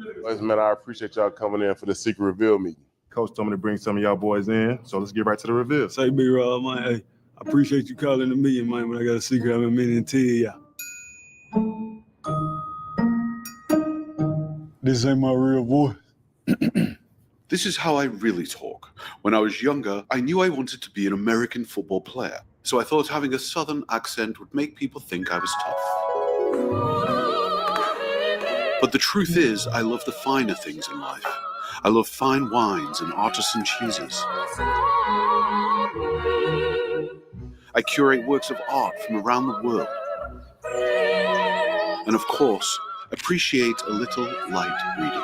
Ladies and men, I appreciate y'all coming in for the secret reveal meeting. Coach told me to bring some of y'all boys in, so let's get right to the reveal. Say, B-Rob, man, hey, I appreciate you calling the meeting, man, but I got a secret I've been meaning to tell you. This ain't my real voice. This is how I really talk. When I was younger, I knew I wanted to be an American football player, so I thought having a southern accent would make people think I was tough. But the truth is, I love the finer things in life. I love fine wines and artisan cheeses. I curate works of art from around the world. And of course, appreciate a little light reading.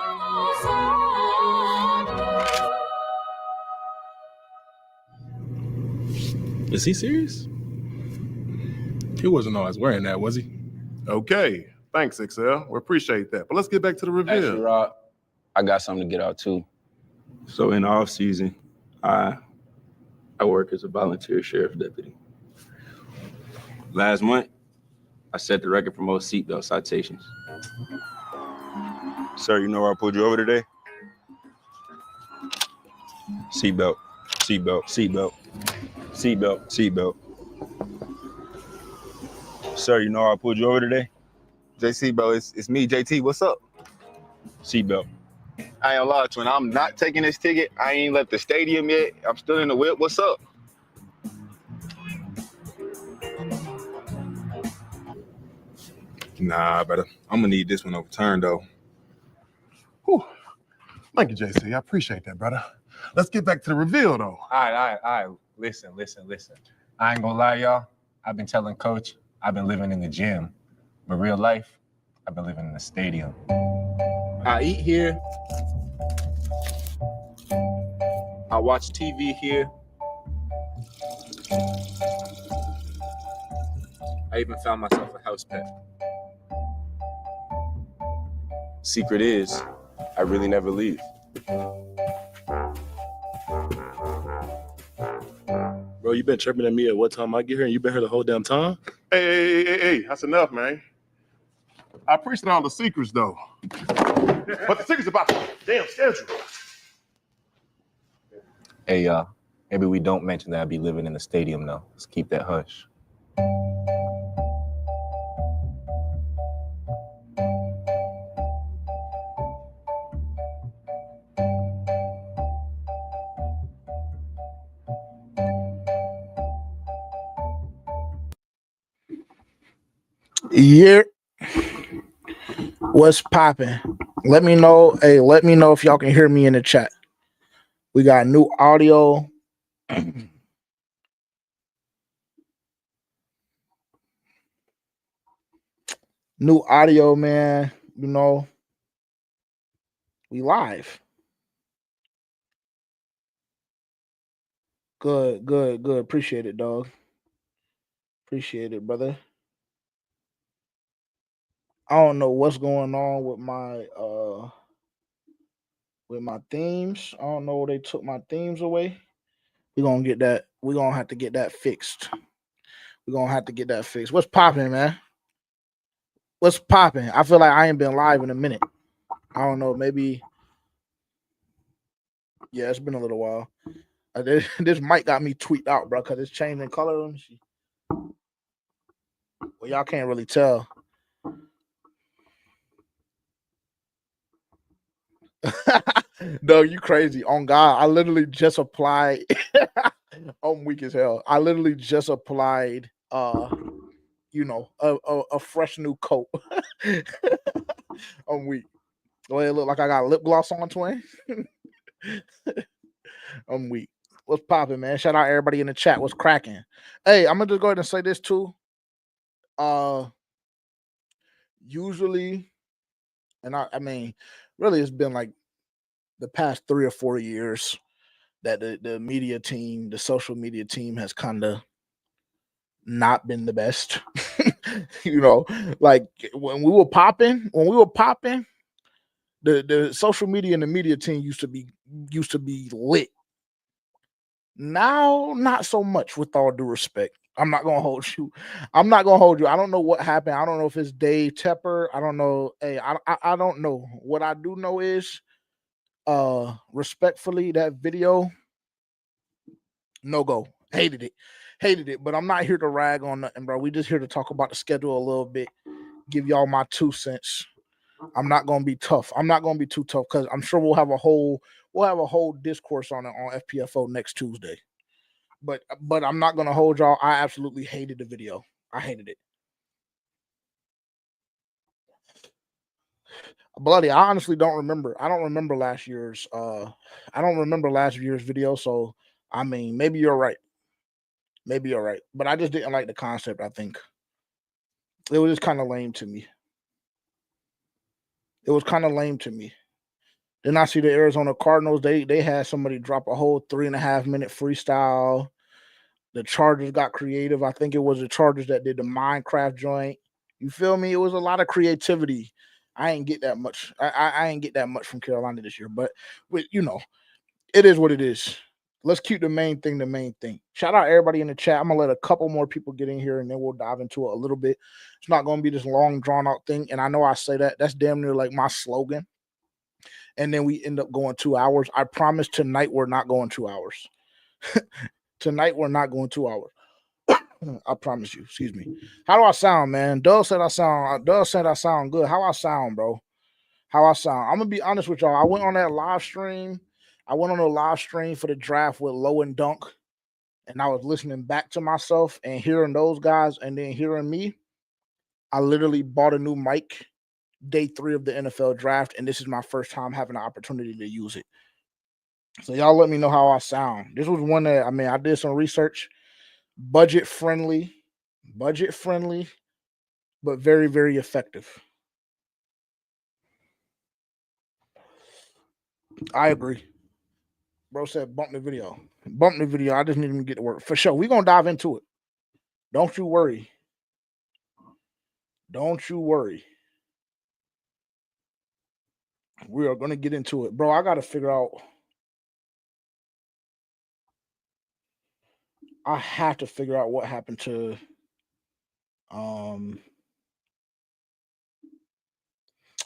Is he serious? He wasn't always wearing that, was he? Okay, thanks, XL. We appreciate that. But let's get back to the reveal. Actually, Rob, I got something to get out too. So in the off season, I work as a volunteer sheriff deputy. Last month, I set the record for most seatbelt citations. Sir, you know where I pulled you over today? Seatbelt, seatbelt, seatbelt, seatbelt, seatbelt. Sir, you know where I pulled you over today? JC, bro, it's me, JT. What's up? Seatbelt. I ain't gonna lie to you. I'm not taking this ticket. I ain't left the stadium yet. I'm still in the whip. What's up? Nah, brother. I'm gonna need this one overturned though. Whew. Thank you, JC. I appreciate that, brother. Let's get back to the reveal, though. All right. Listen. I ain't gonna lie, y'all. I've been telling Coach I've been living in the gym. But real life, I've been living in the stadium. I eat here. I watch TV here. I even found myself a house pet. Secret is, I really never leave. Bro, you been chirping at me at what time I get here, and you been here the whole damn time? Hey, that's enough, man. I appreciate all the secrets, though. But the secret's about the damn schedule. Hey, maybe we don't mention that I'd be living in the stadium, though. Let's keep that hush. Yeah. What's popping? Let me know. Hey, let me know if y'all can hear me in the chat. We got new audio. New audio, man. You know, we live. Good. Appreciate it, dog. Appreciate it, brother. I don't know what's going on with my themes. I don't know, they took my themes away. We're gonna get that. We're gonna have to get that fixed. What's popping, man? What's popping? I feel like I ain't been live in a minute. I don't know, maybe. Yeah, it's been a little while. This mic got me tweaked out, bro, because it's changing color. Let me see. Well, y'all can't really tell. Dog, you crazy. On God, I literally just applied. I'm weak as hell. I literally just applied a fresh new coat. I'm weak. Do it look like I got lip gloss on, twin? I'm weak. What's popping, man? Shout out everybody in the chat. What's cracking? Hey, I'm gonna just go ahead and say this too. Usually, and I mean, really, it's been like the past 3 or 4 years that the media team, the social media team, has kind of not been the best. You know, like when we were popping, the social media and the media team used to be lit. Now, not so much, with all due respect. I'm not gonna hold you. I'm not gonna hold you. I don't know what happened. I don't know if it's Dave Tepper. I don't know. Hey, I don't know. What I do know is, respectfully, that video, no go. Hated it. Hated it. But I'm not here to rag on nothing, bro. We just here to talk about the schedule a little bit. Give y'all my 2 cents. I'm not gonna be tough. I'm not gonna be too tough because I'm sure we'll have a whole discourse on it on FPFO next Tuesday. But I'm not gonna hold y'all. I absolutely hated the video. I hated it. Bloody, I honestly don't remember. I don't remember last year's video. So I mean, maybe you're right. Maybe you're right. But I just didn't like the concept, I think. It was just kind of lame to me. It was kind of lame to me. Then I see the Arizona Cardinals. They had somebody drop a whole 3.5 minute freestyle. The Chargers got creative. I think it was the Chargers that did the Minecraft joint. You feel me? It was a lot of creativity. I ain't get that much. I ain't get that much from Carolina this year. But you know, it is what it is. Let's keep the main thing the main thing. Shout out everybody in the chat. I'm gonna let a couple more people get in here and then we'll dive into it a little bit. It's not gonna be this long, drawn out thing. And I know I say that. That's damn near like my slogan. And then we end up going 2 hours. I promise tonight we're not going 2 hours. Tonight we're not going 2 hours. I promise you. Excuse me. How do I sound, man? Doug said I sound good. How I sound, bro? How I sound? I'm gonna be honest with y'all. I went on that live stream. I went on a live stream for the draft with Low and Dunk, and I was listening back to myself and hearing those guys, and then hearing me. I literally bought a new mic day 3 of the NFL draft, and this is my first time having the opportunity to use it. So y'all let me know how I sound. This was one that I did some research. Budget friendly, but very, very effective. I agree. Bro said bump the video. Bump the video. I just need him to get to work. For sure. We're gonna dive into it. Don't you worry. Don't you worry. We are gonna get into it. Bro, I gotta figure out. I have to figure out what happened to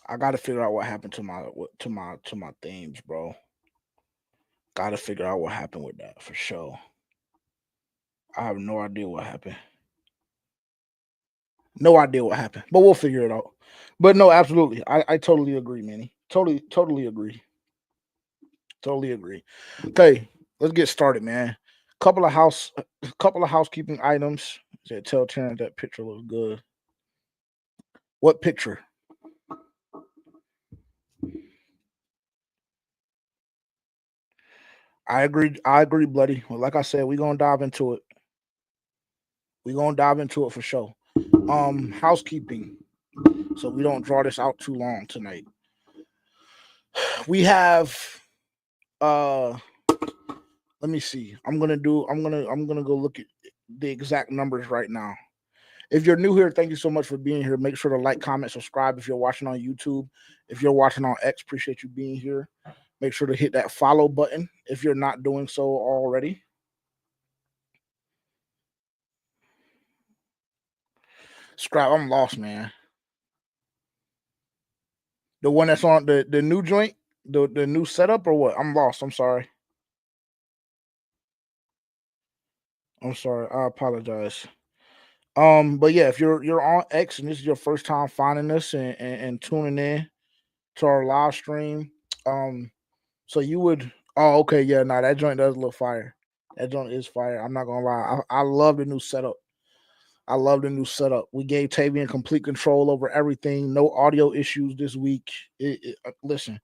I gotta figure out what happened to my themes, bro. Gotta figure out what happened with that for sure. I have no idea what happened. No idea what happened, but we'll figure it out. But no, absolutely. I totally agree, Manny. Totally agree. Totally agree. Okay, let's get started, man. Couple of housekeeping items. Said tell Terrence that picture looks good. What picture? I agree, bloody. Well, like I said, we're gonna dive into it. We're gonna dive into it for sure. Housekeeping. So we don't draw this out too long tonight. We have let me see. I'm gonna go look at the exact numbers right now. If you're new here, thank you so much for being here. Make sure to like, comment, subscribe if you're watching on YouTube. If you're watching on X, appreciate you being here. Make sure to hit that follow button if you're not doing so already. Scrap, I'm lost, man. The one that's on the new joint, the new setup, or what? I'm lost. I'm sorry. I apologize. But yeah, if you're on X and this is your first time finding us and tuning in to our live stream, so you would okay, yeah, that joint does look fire. That joint is fire. I'm not gonna lie. I love the new setup. I love the new setup. We gave Tavian complete control over everything. No audio issues this week. Listen,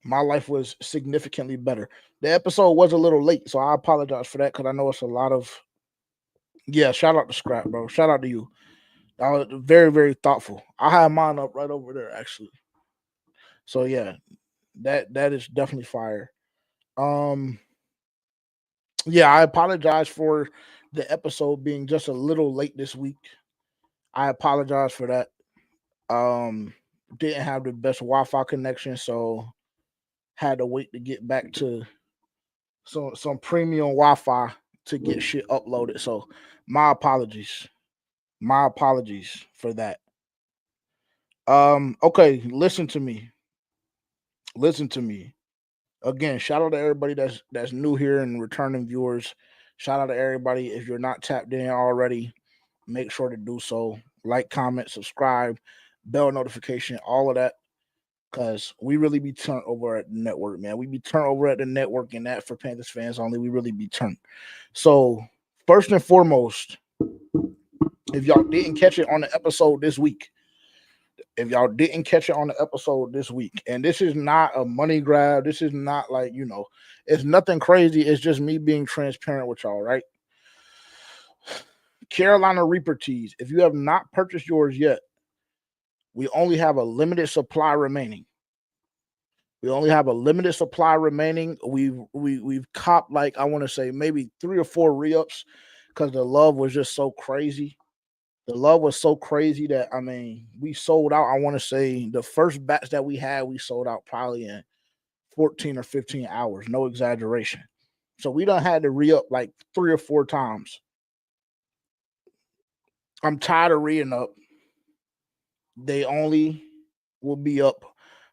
my life was significantly better. The episode was a little late, so I apologize for that because I know it's a lot of. Yeah, shout out to Scrap, bro. Shout out to you. I was very, very thoughtful. I have mine up right over there, actually. So yeah, that is definitely fire. Yeah, I apologize for the episode being just a little late this week. I apologize for that. Didn't have the best Wi-Fi connection, so had to wait to get back to some premium Wi-Fi to get shit uploaded. So my apologies. My apologies for that. Okay, listen to me. Listen to me. Again, shout out to everybody that's new here and returning viewers. Shout out to everybody. If you're not tapped in already, make sure to do so. Like, comment, subscribe, bell notification, all of that. Because we really be turned over at the network, man. We be turned over at the network, and that for Panthers fans only. We really be turned. So, first and foremost, if y'all didn't catch it on the episode this week, and this is not a money grab, this is not like, it's nothing crazy. It's just me being transparent with y'all, right? Carolina Reaper tees. If you have not purchased yours yet, we only have a limited supply remaining. We've copped, like, I want to say maybe 3 or 4 re-ups because the love was just so crazy. The love was so crazy that, I mean, we sold out. I want to say the first batch that we had, we sold out probably in 14 or 15 hours. No exaggeration. So we done had to re-up like 3 or 4 times. I'm tired of re-ing up. They only will be up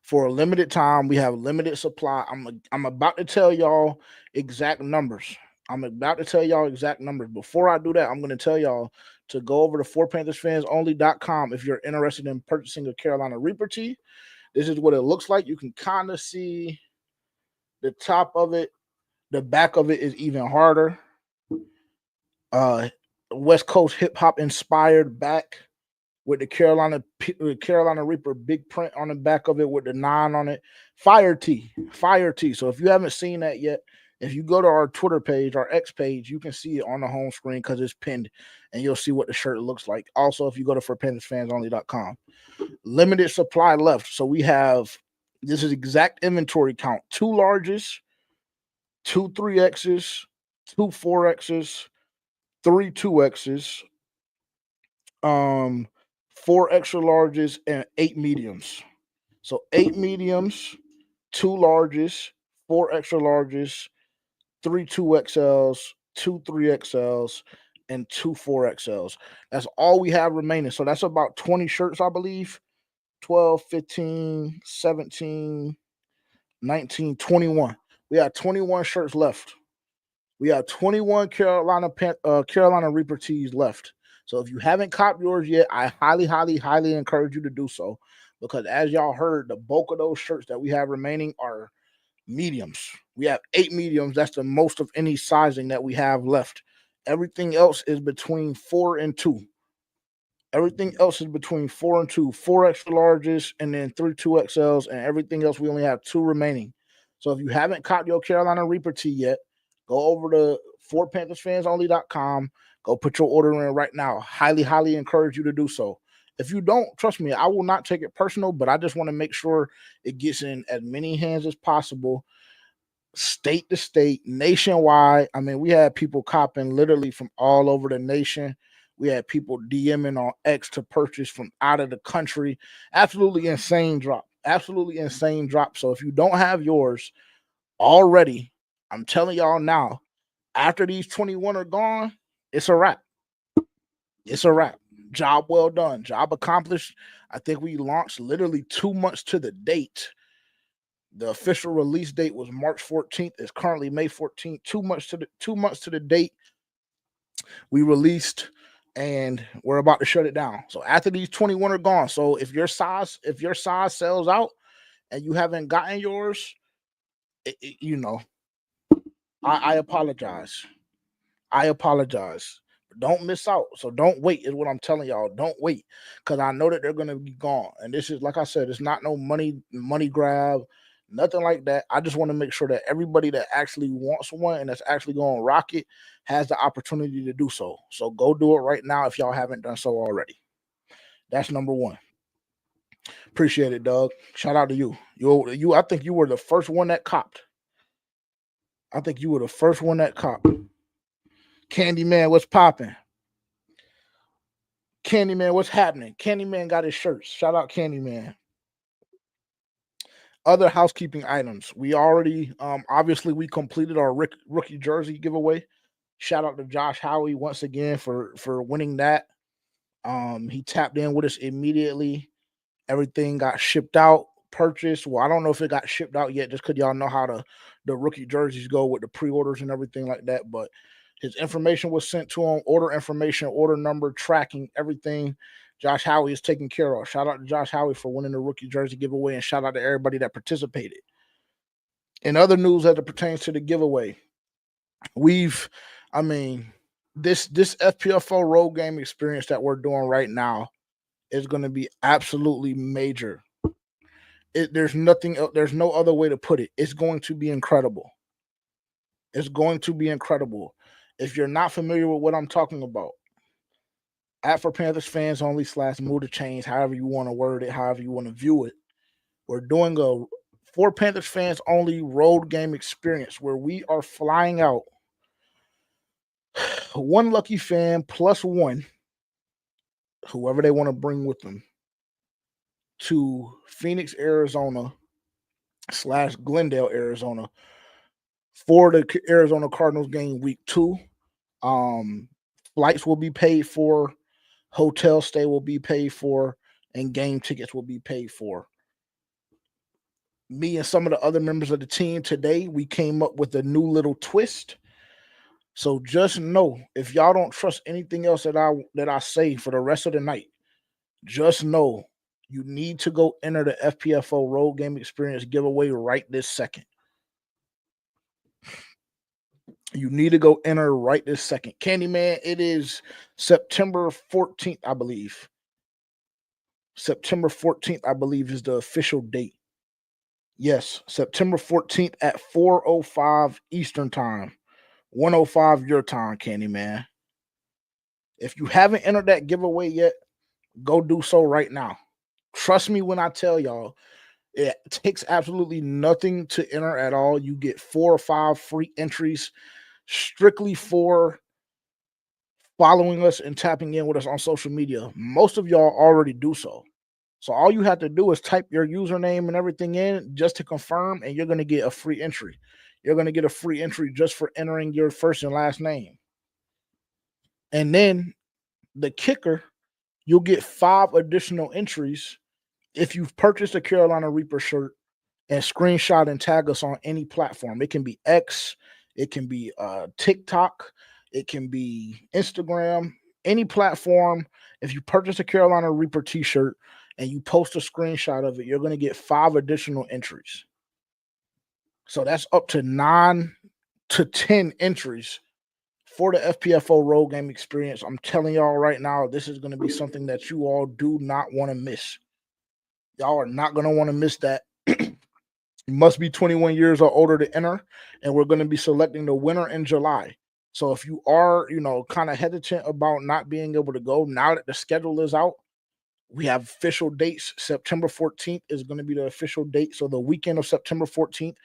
for a limited time. We have limited supply. I'm about to tell y'all exact numbers. Before I do that, I'm going to tell y'all to go over to forpanthersfansonly.com if you're interested in purchasing a Carolina Reaper tee. This is what it looks like. You can kind of see the top of it. The back of it is even harder. West Coast hip hop inspired back with the Carolina Reaper big print on the back of it with the 9 on it. Fire tee. So if you haven't seen that yet, if you go to our Twitter page, our X page, you can see it on the home screen because it's pinned, and you'll see what the shirt looks like. Also, if you go to forpanthersfansonly.com, limited supply left. So we have, this is exact inventory count: 2 larges, 2 3Xs, 2 4Xs, 3 2Xs, 4 extra larges, and 8 mediums. So 8 mediums, 2 larges, 4 extra larges, 3 2XLs, 2 3XLs, and 2 4XLs. That's all we have remaining. So that's about 20 shirts, I believe. 12, 15, 17, 19, 21. We have 21 shirts left. We have 21 Carolina Reaper tees left. So if you haven't copped yours yet, I highly, highly, highly encourage you to do so, because as y'all heard, the bulk of those shirts that we have remaining are mediums. We have 8 mediums. That's the most of any sizing that we have left. Everything else is between 4 and 2. 4 extra larges, and then 3 2XLs, and everything else we only have 2 remaining. So if you haven't caught your Carolina Reaper tee yet, go over to forpanthersfansonly.com. Go put your order in right now. Highly, highly encourage you to do so. If you don't, trust me, I will not take it personal, but I just want to make sure it gets in as many hands as possible, state to state, nationwide. I mean, we had people copping literally from all over the nation. We had people DMing on X to purchase from out of the country. Absolutely insane drop. So if you don't have yours already, I'm telling y'all now, after these 21 are gone, it's a wrap. Job well done. Job accomplished. I think we launched literally 2 months to the date. The official release date was March 14th. It's currently May 14th. 2 months to the date. We released, and we're about to shut it down. So after these 21 are gone, so if your size sells out and you haven't gotten yours, I apologize. Don't miss out. So don't wait, is what I'm telling y'all. Don't wait, because I know that they're going to be gone. And this is, like I said, it's not no money grab, nothing like that. I just want to make sure that everybody that actually wants one and that's actually going to rock it has the opportunity to do so. So go do it right now if y'all haven't done so already. That's number 1. Appreciate it, Doug. Shout out to you. I think you were the first one that copped. Candyman, what's popping? Candyman, what's happening? Candyman got his shirts. Shout out Candyman. Other housekeeping items. We already, obviously, we completed our rookie jersey giveaway. Shout out to Josh Howie once again for winning that. He tapped in with us immediately. Everything got shipped out, purchased. Well, I don't know if it got shipped out yet, just because y'all know how the rookie jerseys go with the pre-orders and everything like that. But his information was sent to him, order information, order number, tracking, everything. Josh Howie is taken care of. Shout out to Josh Howie for winning the rookie jersey giveaway, and shout out to everybody that participated. In other news as it pertains to the giveaway, this FPFO road game experience that we're doing right now is going to be absolutely major. There's no other way to put it. It's going to be incredible. It's going to be incredible. If you're not familiar with what I'm talking about, at For Panthers Fans Only / Move the Chains, however you want to word it, however you want to view it, we're doing a For Panthers Fans Only road game experience where we are flying out one lucky fan plus one, whoever they want to bring with them, to Phoenix, Arizona / Glendale, Arizona for the Arizona Cardinals game week 2. Flights will be paid for, hotel stay will be paid for, and game tickets will be paid for. Me and some of the other members of the team today, we came up with a new little twist. So just know, if y'all don't trust anything else that I say for the rest of the night, just know you need to go enter the FPFO road game experience giveaway right this second. You need to go enter right this second. Candyman, it is September 14th, I believe. September 14th, I believe, is the official date. Yes, September 14th at 4:05 Eastern Time. 1:05 your time, Candyman. If you haven't entered that giveaway yet, go do so right now. Trust me when I tell y'all, it takes absolutely nothing to enter at all. You get 4 or 5 free entries strictly for following us and tapping in with us on social media. Most of y'all already do so. So all you have to do is type your username and everything in just to confirm, and you're going to get a free entry. You're going to get a free entry just for entering your first and last name. And then the kicker, you'll get 5 additional entries if you've purchased a Carolina Reaper shirt and screenshot and tag us on any platform. It can be X, it can be TikTok, it can be Instagram, any platform. If you purchase a Carolina Reaper t-shirt and you post a screenshot of it, you're going to get 5 additional entries. So that's up to 9 to 10 entries for the FPFO road game experience. I'm telling y'all right now, this is going to be something that you all do not want to miss. Y'all are not going to want to miss that. You must be 21 years or older to enter, and we're going to be selecting the winner in July. So if you are, kind of hesitant about not being able to go, now that the schedule is out, we have official dates. September 14th is going to be the official date. So the weekend of September 14th,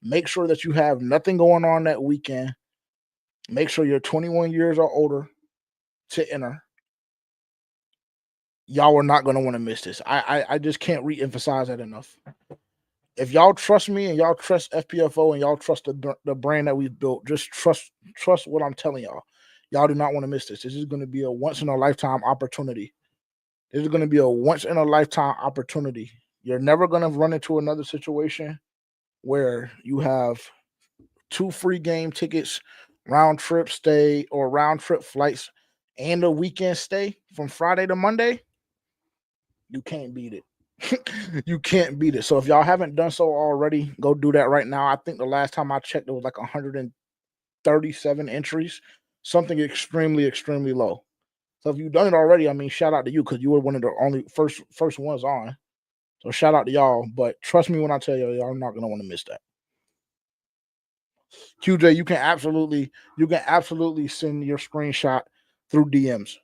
make sure that you have nothing going on that weekend. Make sure you're 21 years or older to enter. Y'all are not going to want to miss this. I just can't re-emphasize that enough. If y'all trust me and y'all trust FPFO and y'all trust the brand that we've built, just trust what I'm telling y'all. Y'all do not want to miss this. This is going to be a once-in-a-lifetime opportunity. This is going to be a once-in-a-lifetime opportunity. You're never going to run into another situation where you have 2 free game tickets, round trip stay or round trip flights, and a weekend stay from Friday to Monday. You can't beat it. You can't beat it. So if y'all haven't done so already, go do that right now. I think the last time I checked, it was like 137 entries, something extremely, extremely low. So if you've done it already, shout out to you because you were one of the only first ones on. So shout out to y'all. But trust me when I tell y'all are not going to want to miss that. QJ, you can absolutely send your screenshot through DMs.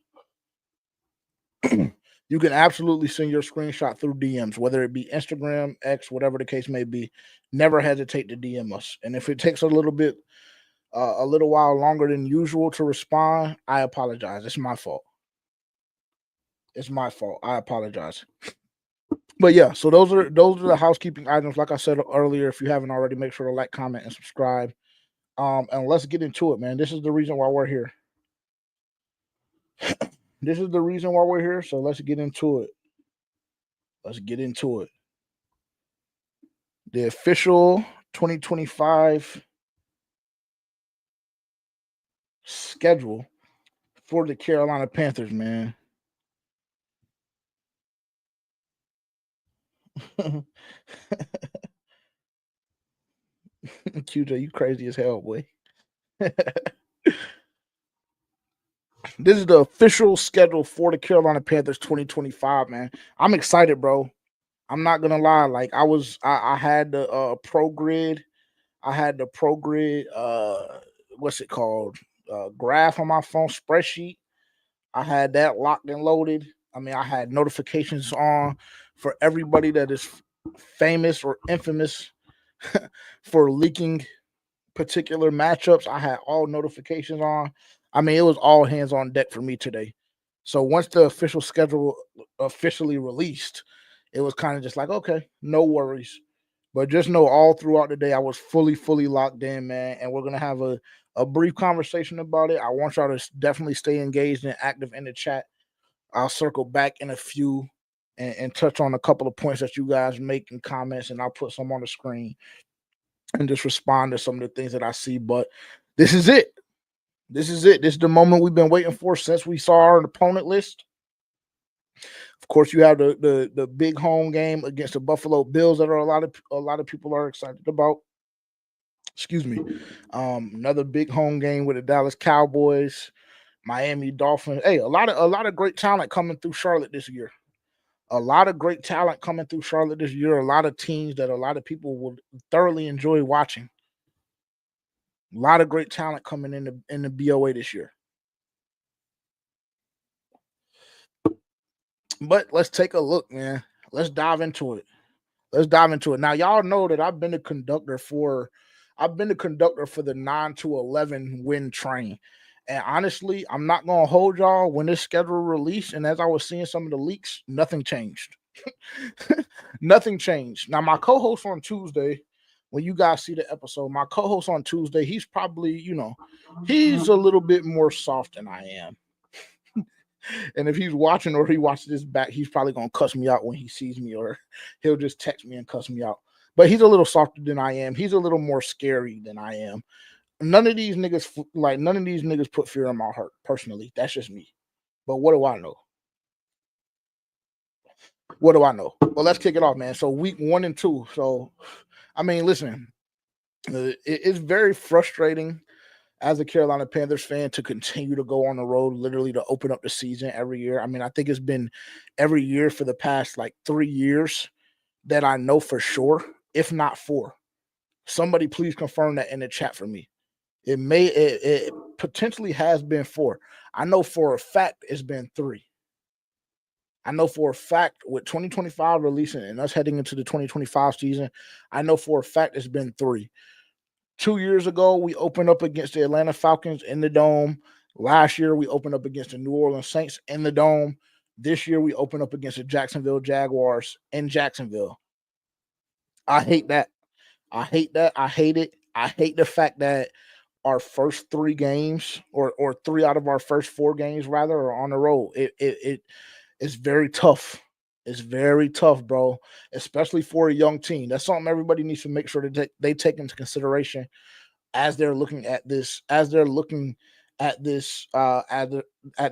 You can absolutely send your screenshot through DMs, whether it be Instagram, X, whatever the case may be. Never hesitate to DM us. And if it takes a little while longer than usual to respond, I apologize. It's my fault. It's my fault. I apologize. But yeah, so those are the housekeeping items. Like I said earlier, if you haven't already, make sure to like, comment, and subscribe. And let's get into it, man. This is the reason why we're here. This is the reason why we're here. So let's get into it. Let's get into it. The official 2025 schedule for the Carolina Panthers, man. QJ, you crazy as hell, boy. This is the official schedule for the Carolina Panthers 2025, man. I'm excited, bro. I'm not gonna lie. Like I had the pro grid. I had the pro grid. What's it called? Graph on my phone, spreadsheet. I had that locked and loaded. I mean, I had notifications on for everybody that is famous or infamous for leaking particular matchups. I had all notifications on. I mean, it was all hands on deck for me today. So once the official schedule officially released, it was kind of just like, okay, no worries. But just know all throughout the day, I was fully locked in, man. And we're going to have a brief conversation about it. I want y'all to definitely stay engaged and active in the chat. I'll circle back in a few and touch on a couple of points that you guys make in comments, and I'll put some on the screen and just respond to some of the things that I see. But this is it. This is it. This is the moment we've been waiting for since we saw our opponent list. Of course, you have the big home game against the Buffalo Bills that are a lot of people are excited about. Excuse me. Another big home game with the Dallas Cowboys, Miami Dolphins. Hey, a lot of great talent coming through Charlotte this year. A lot of great talent coming through Charlotte this year. A lot of teams that a lot of people will thoroughly enjoy watching. A lot of great talent coming in the BOA this year. But let's take a look, man. Let's dive into it. Now, y'all know that I've been the conductor for the 9-11 win train. And honestly, I'm not going to hold y'all when this schedule released. And as I was seeing some of the leaks, nothing changed. Nothing changed. Now, my co-host on Tuesday, when you guys see the episode, my co-host on Tuesday, he's probably, he's a little bit more soft than I am. And if he's watching or he watches this back, he's probably going to cuss me out when he sees me, or he'll just text me and cuss me out. But he's a little softer than I am. He's a little more scary than I am. None of these niggas put fear in my heart, personally. That's just me. But what do I know? Well, let's kick it off, man. So week 1 and 2. So, I mean, listen, it's very frustrating as a Carolina Panthers fan to continue to go on the road, literally to open up the season every year. I mean, I think it's been every year for the past 3 years that I know for sure, if not 4. Somebody please confirm that in the chat for me. It potentially has been 4. I know for a fact it's been 3. I know for a fact with 2025 releasing and us heading into the 2025 season, I know for a fact it's been 3. 2 years ago, we opened up against the Atlanta Falcons in the Dome. Last year, we opened up against the New Orleans Saints in the Dome. This year, we opened up against the Jacksonville Jaguars in Jacksonville. I hate that. I hate it. I hate the fact that our first 3 games, or 3 out of our first 4 games, rather, are on the road. It's very tough. It's very tough, bro, especially for a young team. That's something everybody needs to make sure that they take into consideration as they're looking at this, at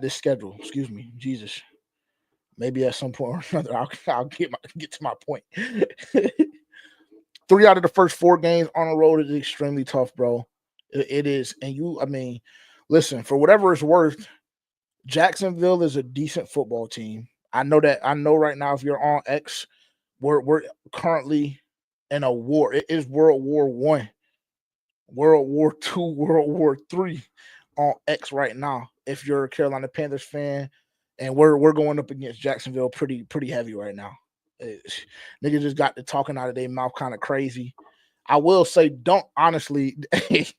this schedule. Excuse me, Jesus. Maybe at some point or another, I'll get to my point. 3 out of the first 4 games on the road is extremely tough, bro. It is, and listen, for whatever it's worth, Jacksonville is a decent football team. I know right now, if you're on X, we're currently in a war. It is World War I, World War II, World War III on X right now. If you're a Carolina Panthers fan, and we're going up against Jacksonville pretty heavy right now. Niggas just got the talking out of their mouth kind of crazy. I will say Dunk honestly is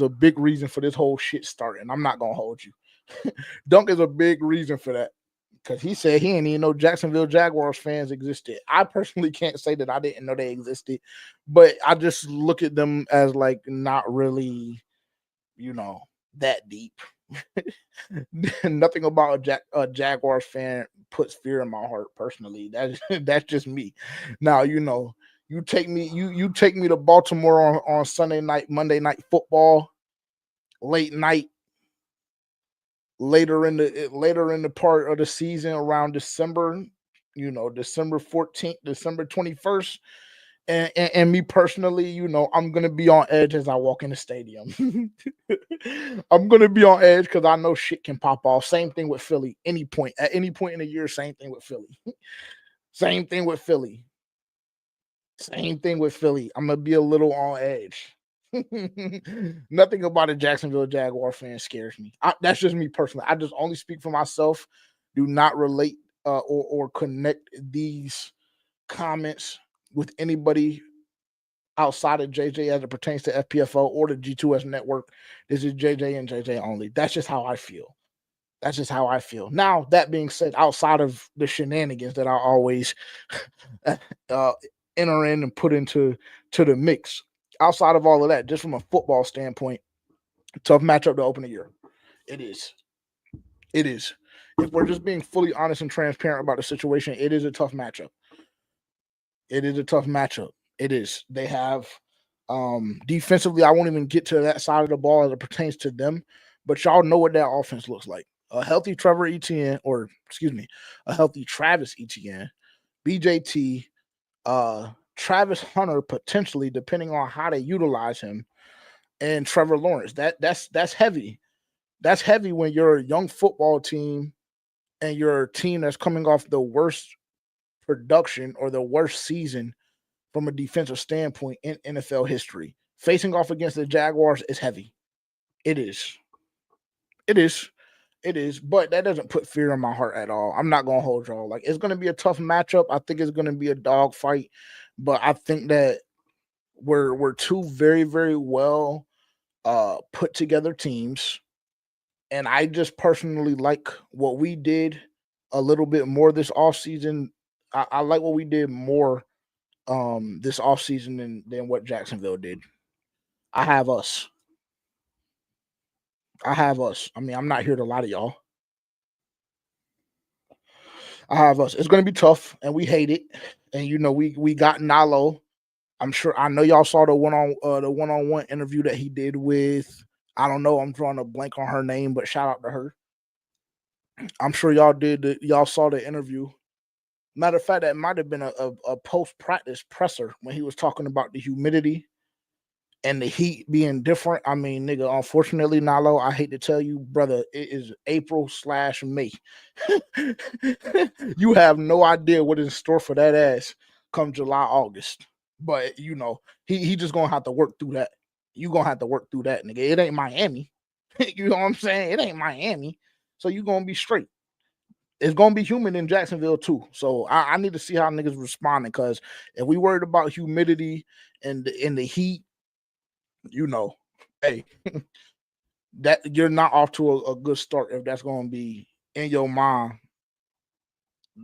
a big reason for this whole shit starting. I'm not gonna hold you. Dunk is a big reason for that. because he said he didn't even know Jacksonville Jaguars fans existed. I personally can't say that I didn't know they existed, but I just look at them as like not really, that deep. Nothing about a Jaguars fan puts fear in my heart personally. That's just me. Now, you take me to Baltimore on Sunday night, Monday Night Football, late night, later in the part of the season around December, December 14th, December 21st. And me personally, I'm gonna be on edge as I walk in the stadium. I'm gonna be on edge because I know shit can pop off. Same thing with Philly. At any point in the year, same thing with Philly. Same thing with Philly. Same thing with Philly. I'm gonna be a little on edge. Nothing about a Jacksonville Jaguar fan scares me. That's just me personally. I just only speak for myself. Do not relate or connect these comments with anybody outside of JJ as it pertains to FPFO or the G2S network. This is JJ and JJ only. That's just how I feel. That's just how I feel. Now, that being said, outside of the shenanigans that I always enter in and put into the mix, outside of all of that, just from a football standpoint, tough matchup to open the year. It is. It is. If we're just being fully honest and transparent about the situation, it is a tough matchup. It is a tough matchup. It is. They have defensively, I won't even get to that side of the ball as it pertains to them, but y'all know what that offense looks like. A healthy a healthy Travis Etienne, BJT, Travis Hunter potentially, depending on how they utilize him, and Trevor Lawrence. That's heavy. That's heavy when you're a young football team and you're a team that's coming off the worst production or the worst season from a defensive standpoint in NFL history. Facing off against the Jaguars is heavy. It is. It is. It is. But that doesn't put fear in my heart at all. I'm not going to hold y'all. Like, it's going to be a tough matchup. I think it's going to be a dog fight. But I think that we're two very, very well put together teams. And I just personally like what we did a little bit more this offseason. I like what we did more this offseason than what Jacksonville did. I have us. I mean, I'm not here to lie to y'all. I have us. It's going to be tough, and we hate it. And we got Nalo. I know y'all saw the one-on-one interview that he did with. I don't know. I'm drawing a blank on her name, but shout out to her. I'm sure y'all did. Y'all saw the interview. Matter of fact, that might have been a post-practice presser when he was talking about the humidity and the heat being different. I mean, nigga, unfortunately, Nalo, I hate to tell you, brother, it is April/May. You have no idea what is in store for that ass come July, August. But, he just going to have to work through that. You going to have to work through that, nigga. It ain't Miami. You know what I'm saying? It ain't Miami. So you going to be straight. It's going to be humid in Jacksonville, too. So I need to see how niggas responding, because if we worried about humidity and the heat, hey, that you're not off to a good start if that's going to be in your mind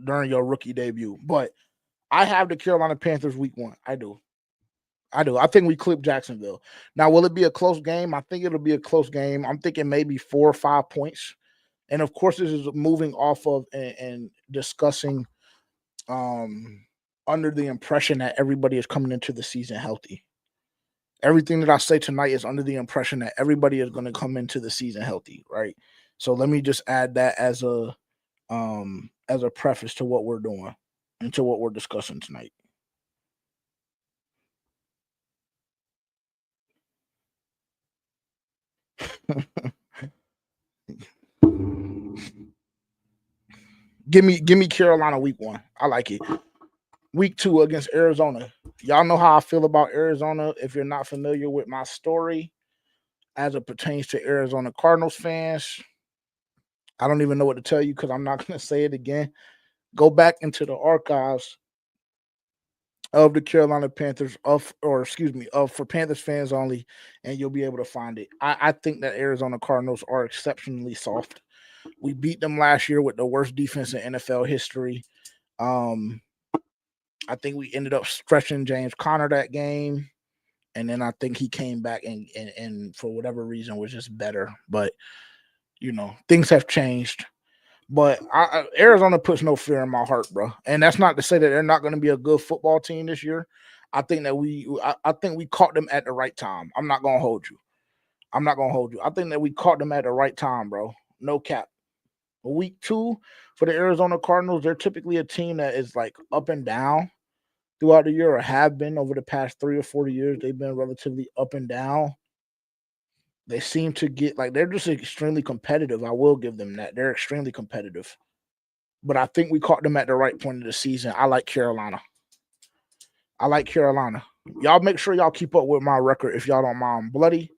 during your rookie debut. But I have the Carolina Panthers week 1. I do. I think we clip Jacksonville. Now, will it be a close game? I think it'll be a close game. I'm thinking maybe 4 or 5 points. And of course, this is moving off of and discussing under the impression that everybody is coming into the season healthy. Everything that I say tonight is under the impression that everybody is going to come into the season healthy, right? So let me just add that as a preface to what we're doing and to what we're discussing tonight. Give me Carolina week 1. I like it. Week 2 against Arizona. Y'all know how I feel about Arizona. If you're not familiar with my story as it pertains to Arizona Cardinals fans, I don't even know what to tell you because I'm not going to say it again. Go back into the archives of the Carolina Panthers for Panthers fans only, and you'll be able to find it. I think that Arizona Cardinals are exceptionally soft. We beat them last year with the worst defense in NFL history. I think we ended up stretching James Conner that game. And then I think he came back and for whatever reason was just better. But, things have changed. But Arizona puts no fear in my heart, bro. And that's not to say that they're not going to be a good football team this year. I think that I think we caught them at the right time. I'm not going to hold you. I think that we caught them at the right time, bro. No cap. Week 2 for the Arizona Cardinals, they're typically a team that is like up and down throughout the year, or have been over the past 3 or 4 years. They've been relatively up and down. They seem to get they're just extremely competitive. I will give them that. They're extremely competitive. But I think we caught them at the right point of the season. I like Carolina. Y'all make sure y'all keep up with my record if y'all don't mind. Bloody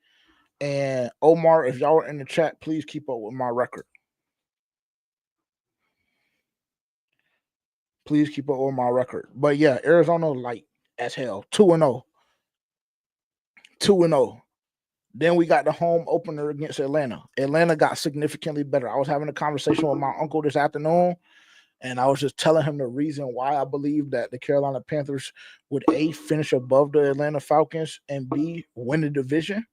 and Omar, if y'all are in the chat, please keep up with my record. Please keep up with my record. But yeah, Arizona as hell. 2-0. 2-0. Then we got the home opener against Atlanta. Atlanta got significantly better. I was having a conversation with my uncle this afternoon, and I was just telling him the reason why I believe that the Carolina Panthers would A, finish above the Atlanta Falcons, and B, win the division.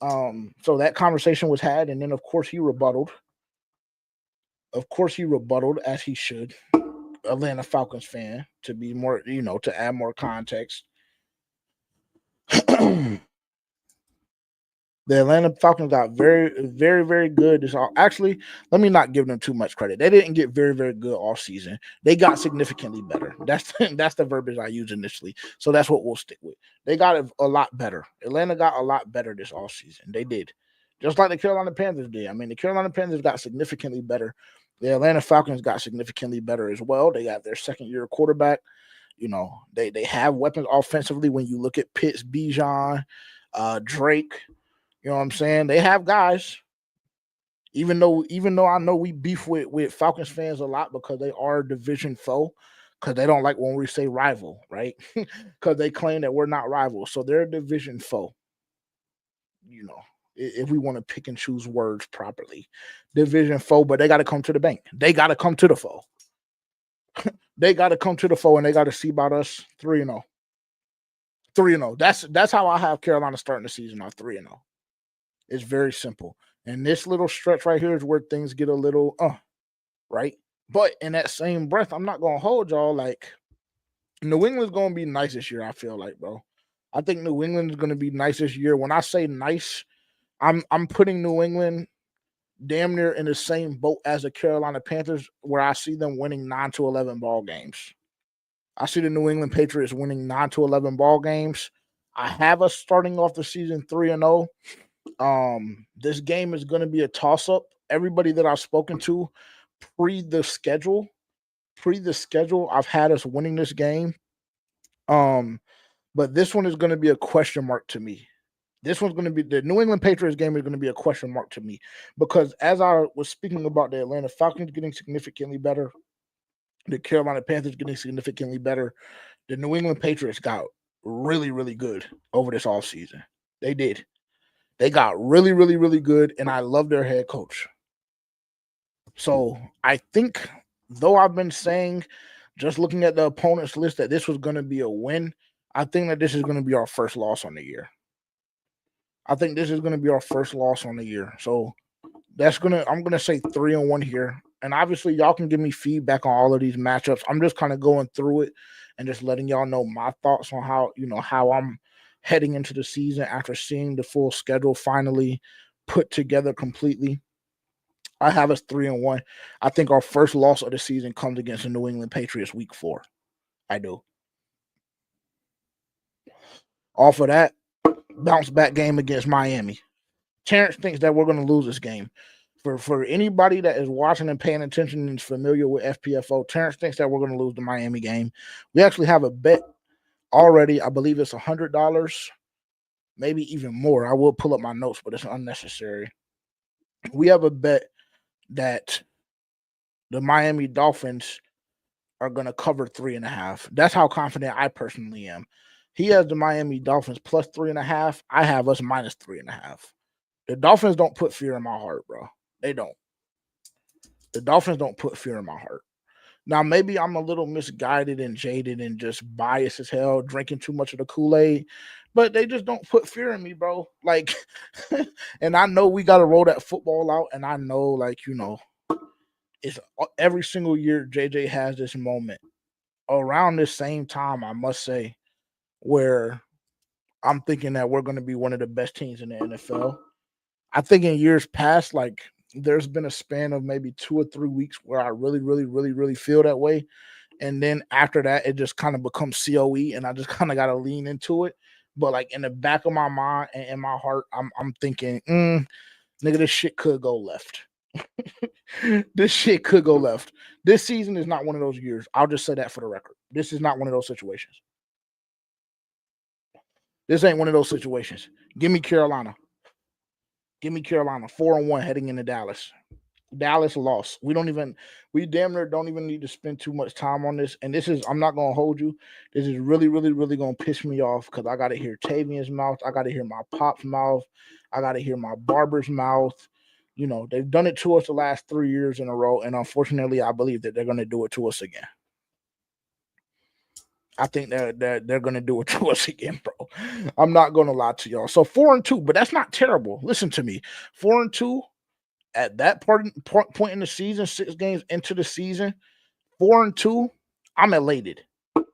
So that conversation was had, and then of course he rebutted. As he should. Atlanta Falcons fan, to be more, to add more context. The Atlanta Falcons got very, very, very good. Actually, let me not give them too much credit. They didn't get very, very good all season. They got significantly better. That's the verbiage I used initially. So that's what we'll stick with. They got a lot better. Atlanta got a lot better this all season. They did. Just like the Carolina Panthers did. I mean, the Carolina Panthers got significantly better. The Atlanta Falcons got significantly better as well. They got their second-year quarterback. They have weapons offensively when you look at Pitts, Bijan, Drake. You know what I'm saying? They have guys. Even though I know we beef with Falcons fans a lot because they are a division foe, because they don't like when we say rival, right? Because they claim that we're not rivals. So they're a division foe. If we want to pick and choose words properly. Division foe, but they got to come to the bank. They got to come to the foe. They got to come to the foe, and they got to see about us 3-0. 3-0. That's how I have Carolina starting the season off 3-0. It's very simple. And this little stretch right here is where things get a little, right? But in that same breath, I'm not going to hold y'all. New England's going to be nice this year, I feel like, bro. I think New England is going to be nice this year. When I say nice, I'm putting New England damn near in the same boat as the Carolina Panthers, where I see them winning 9-11 ball games. I see the New England Patriots winning 9-11 ball games. I have us starting off the season 3-0. This game is going to be a toss-up. Everybody that I've spoken to pre the schedule, I've had us winning this game. But this one is going to be a question mark to me. This one's going to be the New England Patriots game is going to be a question mark to me, because as I was speaking about the Atlanta Falcons getting significantly better, the Carolina Panthers getting significantly better, the New England Patriots got really, really good over this offseason. They did. They got really, really, really good, and I love their head coach. So I think, though I've been saying, just looking at the opponent's list, that this was going to be a win, I think that this is going to be our first loss on the year. So I'm gonna say 3-1 here. And obviously y'all can give me feedback on all of these matchups. I'm just kind of going through it and just letting y'all know my thoughts on how I'm heading into the season after seeing the full schedule finally put together completely. I have us 3-1. I think our first loss of the season comes against the New England Patriots week 4. I do. Off of that, bounce back game against Miami. Terrence thinks that we're going to lose this game. For anybody that is watching and paying attention and is familiar with FPFO, Terrence thinks that we're going to lose the Miami game. We actually have a bet already. I believe it's $100, maybe even more. I will pull up my notes, but it's unnecessary. We have a bet that the Miami Dolphins are going to cover 3.5. That's how confident I personally am. He has the Miami Dolphins plus 3.5. I have us minus 3.5. The Dolphins don't put fear in my heart, bro. They don't. The Dolphins don't put fear in my heart. Now, maybe I'm a little misguided and jaded and just biased as hell, drinking too much of the Kool-Aid, but they just don't put fear in me, bro. Like, and I know we got to roll that football out, and I know, like, it's every single year JJ has this moment around this same time, I must say, where I'm thinking that we're going to be one of the best teams in the NFL. I think in years past, like, there's been a span of maybe 2 or 3 weeks where I really, really, really, really feel that way. And then after that, it just kind of becomes COE, and I just kind of got to lean into it. But like in the back of my mind and in my heart, I'm thinking, nigga, this shit could go left. This shit could go left. This season is not one of those years. I'll just say that for the record. This is not one of those situations. This ain't one of those situations. Give me Carolina. Give me Carolina 4-1 heading into Dallas. Dallas lost. We damn near don't even need to spend too much time on this. And this is, I'm not going to hold you. This is really, really, really going to piss me off because I got to hear Tavian's mouth. I got to hear my pop's mouth. I got to hear my barber's mouth. They've done it to us the last 3 years in a row. And unfortunately, I believe that they're going to do it to us again. I think they're going to do it to us again, bro. I'm not going to lie to y'all. So 4-2, but that's not terrible. Listen to me. 4-2 at that point in the season, 6 games into the season, 4-2, I'm elated.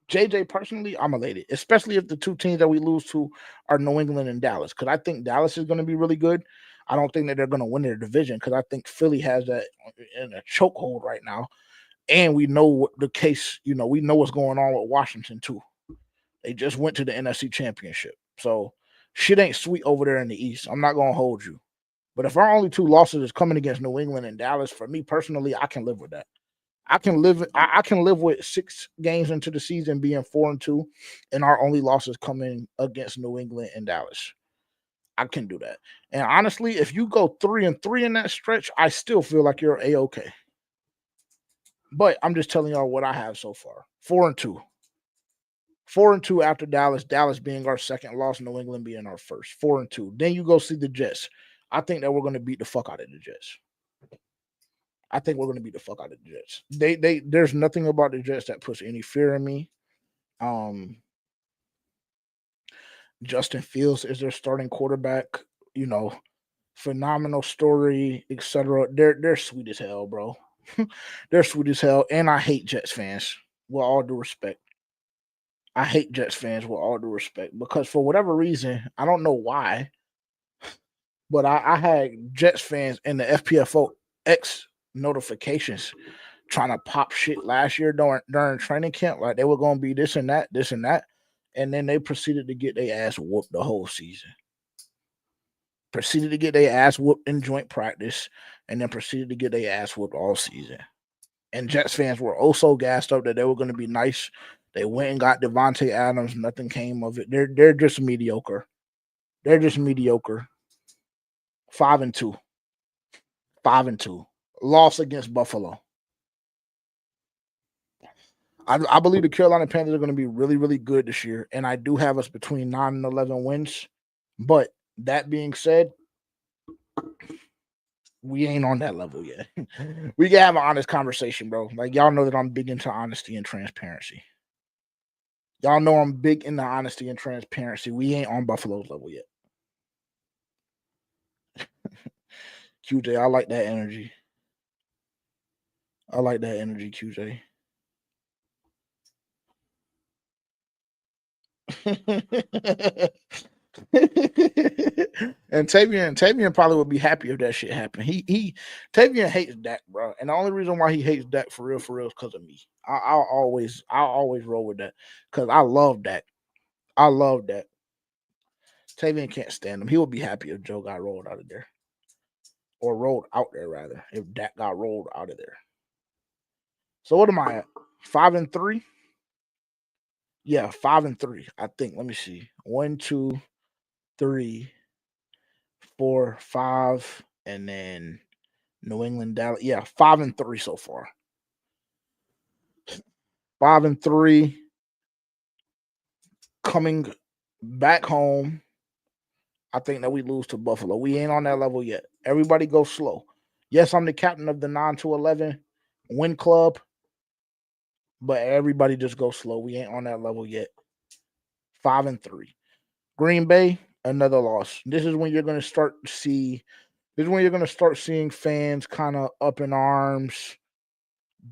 JJ, personally, I'm elated, especially if the two teams that we lose to are New England and Dallas, because I think Dallas is going to be really good. I don't think that they're going to win their division because I think Philly has that in a chokehold right now. And we know what the case, we know what's going on with Washington, too. They just went to the NFC Championship. So shit ain't sweet over there in the East. I'm not going to hold you. But if our only 2 losses is coming against New England and Dallas, for me personally, I can live with that. I can live with 6 games into the season being 4-2 and our only losses coming against New England and Dallas. I can do that. And honestly, if you go 3-3 in that stretch, I still feel like you're A-okay. But I'm just telling y'all what I have so far. 4-2. 4-2 after Dallas. Dallas being our second loss, New England being our first. 4-2. Then you go see the Jets. I think that we're going to beat the fuck out of the Jets. I think we're going to beat the fuck out of the Jets. There's nothing about the Jets that puts any fear in me. Justin Fields is their starting quarterback. Phenomenal story, etc. They're sweet as hell, bro. They're sweet as hell, and I hate Jets fans. With all due respect, I hate Jets fans with all due respect because for whatever reason, I don't know why, but I had Jets fans in the FPFO X notifications trying to pop shit last year during training camp, like they were going to be this and that, and then they proceeded to get their ass whooped the whole season. Proceeded to get their ass whooped in joint practice, and then proceeded to get their ass whooped all season. And Jets fans were also gassed up that they were going to be nice. They went and got Devontae Adams. Nothing came of it. They're just mediocre. They're just mediocre. 5-2. 5-2. Loss against Buffalo. I believe the Carolina Panthers are going to be really, really good this year, and I do have us between 9 and 11 wins. But that being said, we ain't on that level yet. We can have an honest conversation, bro. Like, y'all know that I'm big into honesty and transparency. Y'all know I'm big into honesty and transparency. We ain't on Buffalo's level yet. QJ, I like that energy. I like that energy, QJ. And Tavian probably would be happy if that shit happened. Tavian hates Dak, bro, and the only reason why he hates Dak for real is because of me. I'll always roll with that because I love Dak. I love Dak. Tavian can't stand him. He would be happy if Joe got rolled out of there, or rolled out there rather. If Dak got rolled out of there. So what am I at? 5-3. Yeah, 5-3. I think. Let me see. 1, 2, 3, 4, 5, and then New England, Dallas. Yeah, 5-3 so far. 5-3. Coming back home, I think that we lose to Buffalo. We ain't on that level yet. Everybody go slow. Yes, I'm the captain of the 9-11 win club, but everybody just go slow. We ain't on that level yet. 5-3. Green Bay, another loss. This is when you're going to start to see. This is when you're going to start seeing fans kind of up in arms,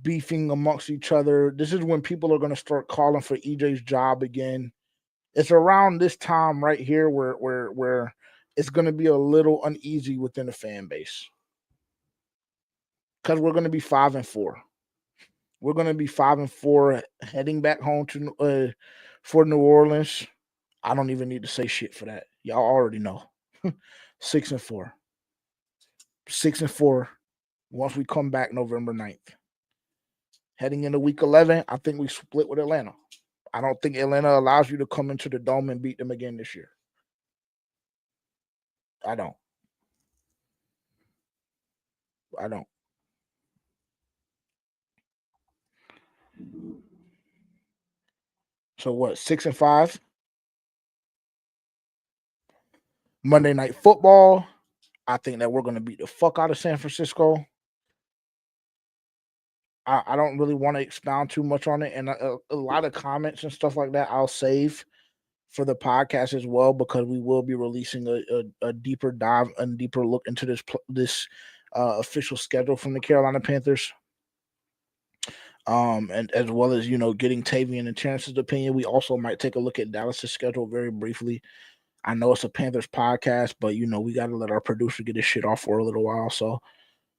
beefing amongst each other. This is when people are going to start calling for EJ's job again. It's around this time right here where it's going to be a little uneasy within the fan base because we're going to be 5-4. We're going to be 5-4 heading back home to for New Orleans. I don't even need to say shit for that. Y'all already know. 6-4. 6-4 once we come back November 9th. Heading into week 11, I think we split with Atlanta. I don't think Atlanta allows you to come into the Dome and beat them again this year. I don't. So what? 6-5. Monday Night Football. I think that we're going to beat the fuck out of San Francisco. I don't really want to expound too much on it, and a lot of comments and stuff like that I'll save for the podcast as well, because we will be releasing a deeper dive and deeper look into this official schedule from the Carolina Panthers. And as well as, getting Tavian and Terrence's opinion. We also might take a look at Dallas's schedule very briefly. I know it's a Panthers podcast, but we got to let our producer get his shit off for a little while. So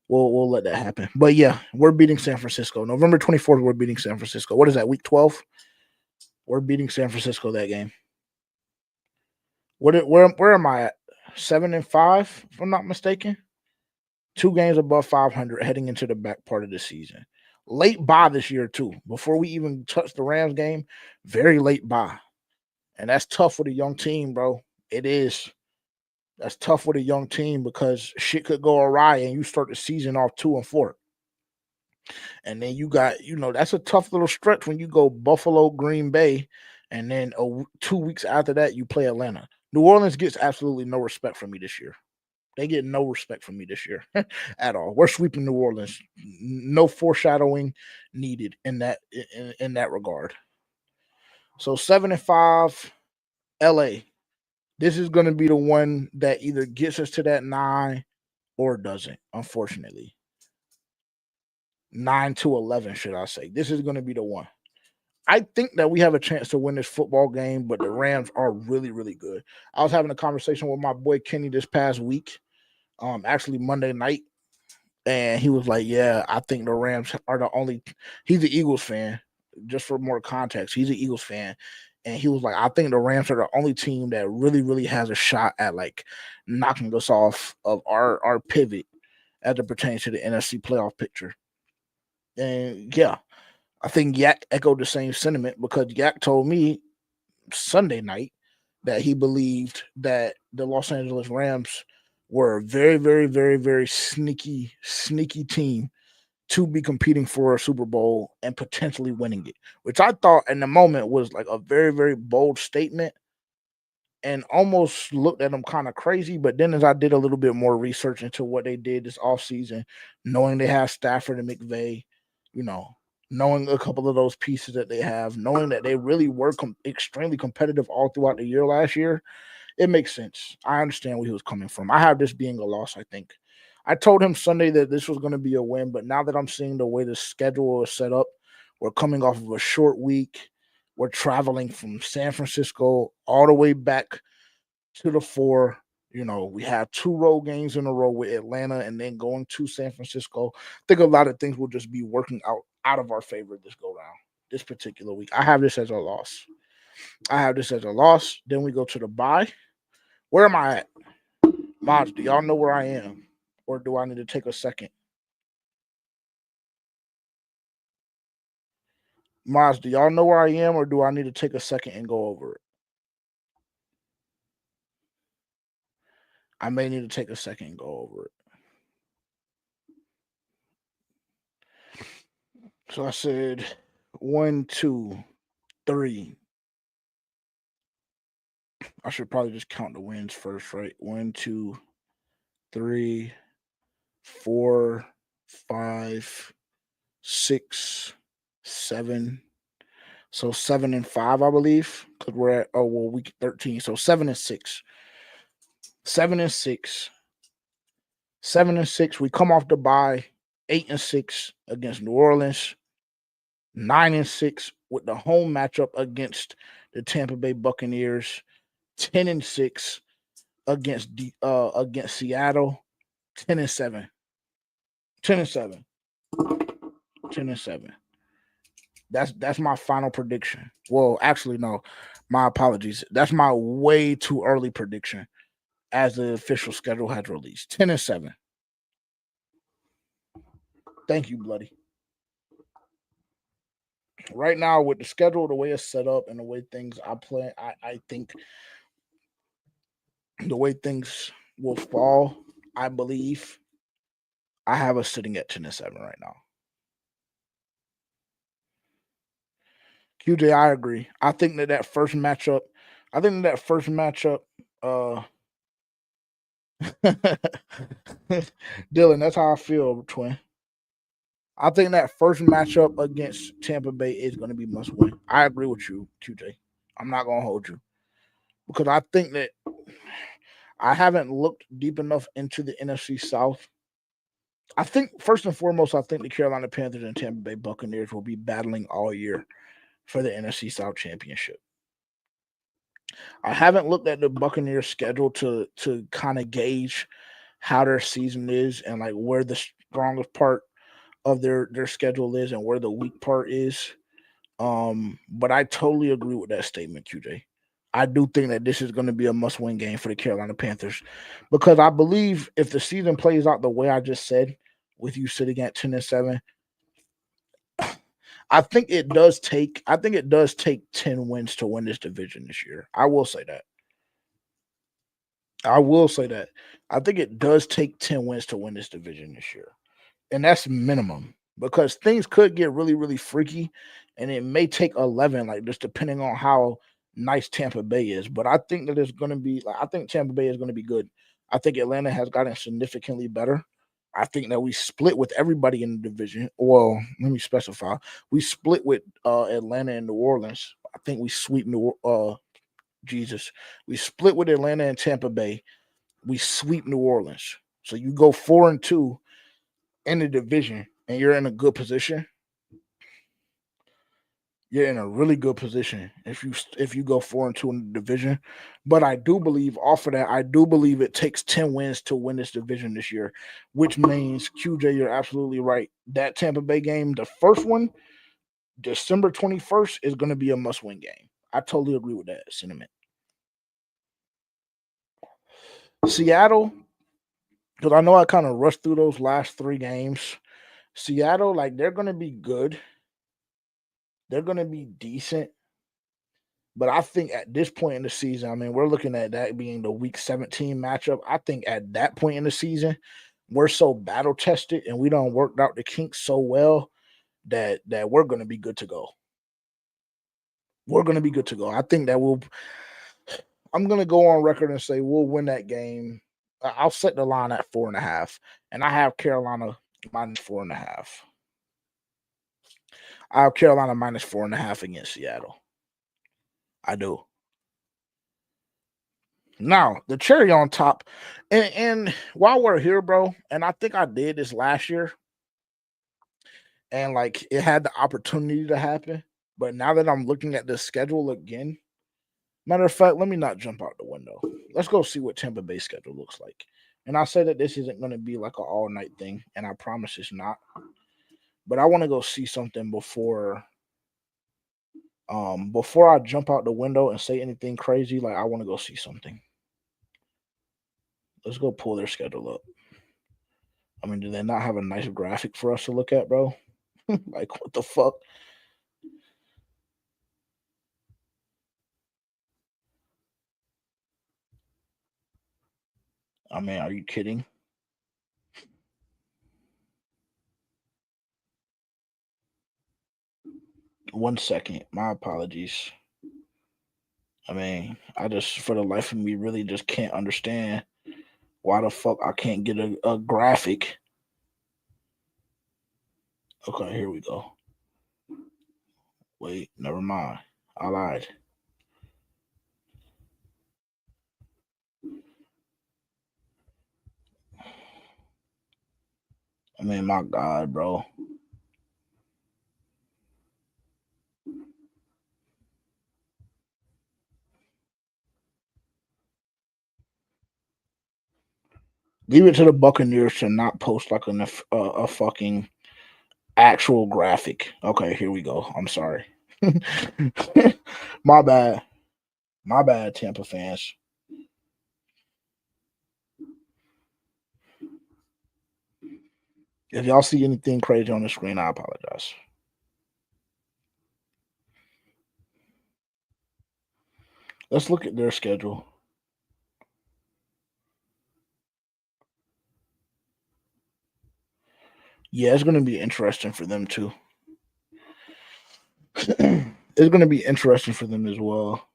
we'll let that happen. But yeah, we're beating San Francisco. November 24th, we're beating San Francisco. What is that, week 12? We're beating San Francisco that game. Where am I at? 7-5, if I'm not mistaken. 2 games above 500 heading into the back part of the season. Late bye this year too. Before we even touch the Rams game, very late bye. And that's tough with a young team, bro. It is. That's tough with a young team because shit could go awry and you start the season off 2-4. And then you got, that's a tough little stretch when you go Buffalo, Green Bay, and then 2 weeks after that, you play Atlanta. New Orleans gets absolutely no respect from me this year. They get no respect from me this year at all. We're sweeping New Orleans. No foreshadowing needed in that regard. So 7-5, LA. This is going to be the one that either gets us to that 9 or doesn't, unfortunately. 9-11, should I say. This is going to be the one. I think that we have a chance to win this football game, but the Rams are really, really good. I was having a conversation with my boy Kenny this past week, actually Monday night, and he was like, yeah, I think the Rams are the only – he's an Eagles fan, just for more context. He's an Eagles fan, and he was like, I think the Rams are the only team that really, really has a shot at, like, knocking us off of our pivot as it pertains to the NFC playoff picture. And, yeah. I think Yak echoed the same sentiment because Yak told me Sunday night that he believed that the Los Angeles Rams were a very, very, very, very sneaky team to be competing for a Super Bowl and potentially winning it, which I thought in the moment was like a very, very bold statement and almost looked at them kind of crazy. But then as I did a little bit more research into what they did this offseason, knowing they have Stafford and McVay, knowing a couple of those pieces that they have, knowing that they really were extremely competitive all throughout the year last year, it makes sense. I understand where he was coming from. I have this being a loss, I think. I told him Sunday that this was going to be a win, but now that I'm seeing the way the schedule is set up, we're coming off of a short week. We're traveling from San Francisco all the way back to the 4. We have 2 road games in a row with Atlanta and then going to San Francisco. I think a lot of things will just be working out of our favor this go round, this particular week. I have this as a loss. Then we go to the bye. Where am I at? Mods, do y'all know where I am? Or do I need to take a second? Mods, do y'all know where I am? Or do I need to take a second and go over it? I may need to take a second and go over it. So I said 1, 2, 3. I should probably just count the wins first, right? 1, 2, 3, 4, 5, 6, 7. So 7 and 5, I believe, because we're at week 13. So 7 and 6. 7 and 6. 7 and 6. We come off the bye 8 and 6 against New Orleans. 9 and 6 with the home matchup against the Tampa Bay Buccaneers. 10 and 6 against Seattle. 10 and 7. 10 and 7. 10 and 7. That's my final prediction. Well, actually, no. My apologies. That's my way too early prediction as the official schedule has released. 10 and 7. Thank you, Bloody. Right now, with the schedule, the way it's set up and the way things I play, I think the way things will fall, I believe I have us sitting at 10 and 7 right now. QJ, I agree. I think that first matchup, Dylan, that's how I feel, twin. I think that first matchup against Tampa Bay is going to be must win. I agree with you, QJ. I'm not going to hold you because I think that I haven't looked deep enough into the NFC South. I think first and foremost, I think the Carolina Panthers and Tampa Bay Buccaneers will be battling all year for the NFC South championship. I haven't looked at the Buccaneers schedule to kind of gauge how their season is and like where the strongest part of their schedule is and where the weak part is. But I totally agree with that statement, QJ. I do think that this is going to be a must-win game for the Carolina Panthers because I believe if the season plays out the way I just said, with you sitting at 10 and 7, I think it does take 10 wins to win this division this year. I will say that. I think it does take 10 wins to win this division this year. And that's minimum because things could get really, really freaky and it may take 11, like just depending on how nice Tampa Bay is. But I think that it's going to be I think Tampa Bay is going to be good. I think Atlanta has gotten significantly better. I think that we split with everybody in the division. Well, let me specify. We split with Atlanta and New Orleans. I think we sweep We split with Atlanta and Tampa Bay. We sweep New Orleans. So you go 4-2 in the division and you're in a good position. You're in a really good position if you go 4-2 in the division. But I do believe off of that, it takes 10 wins to win this division this year, which means QJ, you're absolutely right. That Tampa Bay game, the first one, December 21st, is going to be a must-win game. I totally agree with that sentiment. Seattle, because I know I kind of rushed through those last 3 games. Seattle, like they're going to be good. They're going to be decent. But I think at this point in the season, I mean, we're looking at that being the week 17 matchup. I think at that point in the season, we're so battle tested and we done worked out the kinks so well that we're going to be good to go. We're going to be good to go. I think that I'm going to go on record and say we'll win that game. I'll set the line at 4.5, and I have Carolina minus 4.5. I have Carolina minus 4.5 against Seattle. I do. Now, the cherry on top, and while we're here, bro, and I think I did this last year, and like it had the opportunity to happen, but now that I'm looking at the schedule again, matter of fact, let me not jump out the window. Let's go see what Tampa Bay schedule looks like. And I say that this isn't going to be like an all-night thing, and I promise it's not. But I want to go see something before I jump out the window and say anything crazy. Like I want to go see something. Let's go pull their schedule up. I mean, do they not have a nice graphic for us to look at, bro? Like, what the fuck? I mean, are you kidding? One second. My apologies. I mean, I just, for the life of me, really just can't understand why the fuck I can't get a graphic Okay, here we go. Wait, never mind. I lied. I mean, my God, bro. Leave it to the Buccaneers to not post like a fucking actual graphic. Okay, here we go. I'm sorry. My bad. My bad, Tampa fans. If y'all see anything crazy on the screen, I apologize. Let's look at their schedule. Yeah, it's going to be interesting for them too. It's going to be interesting for them as well.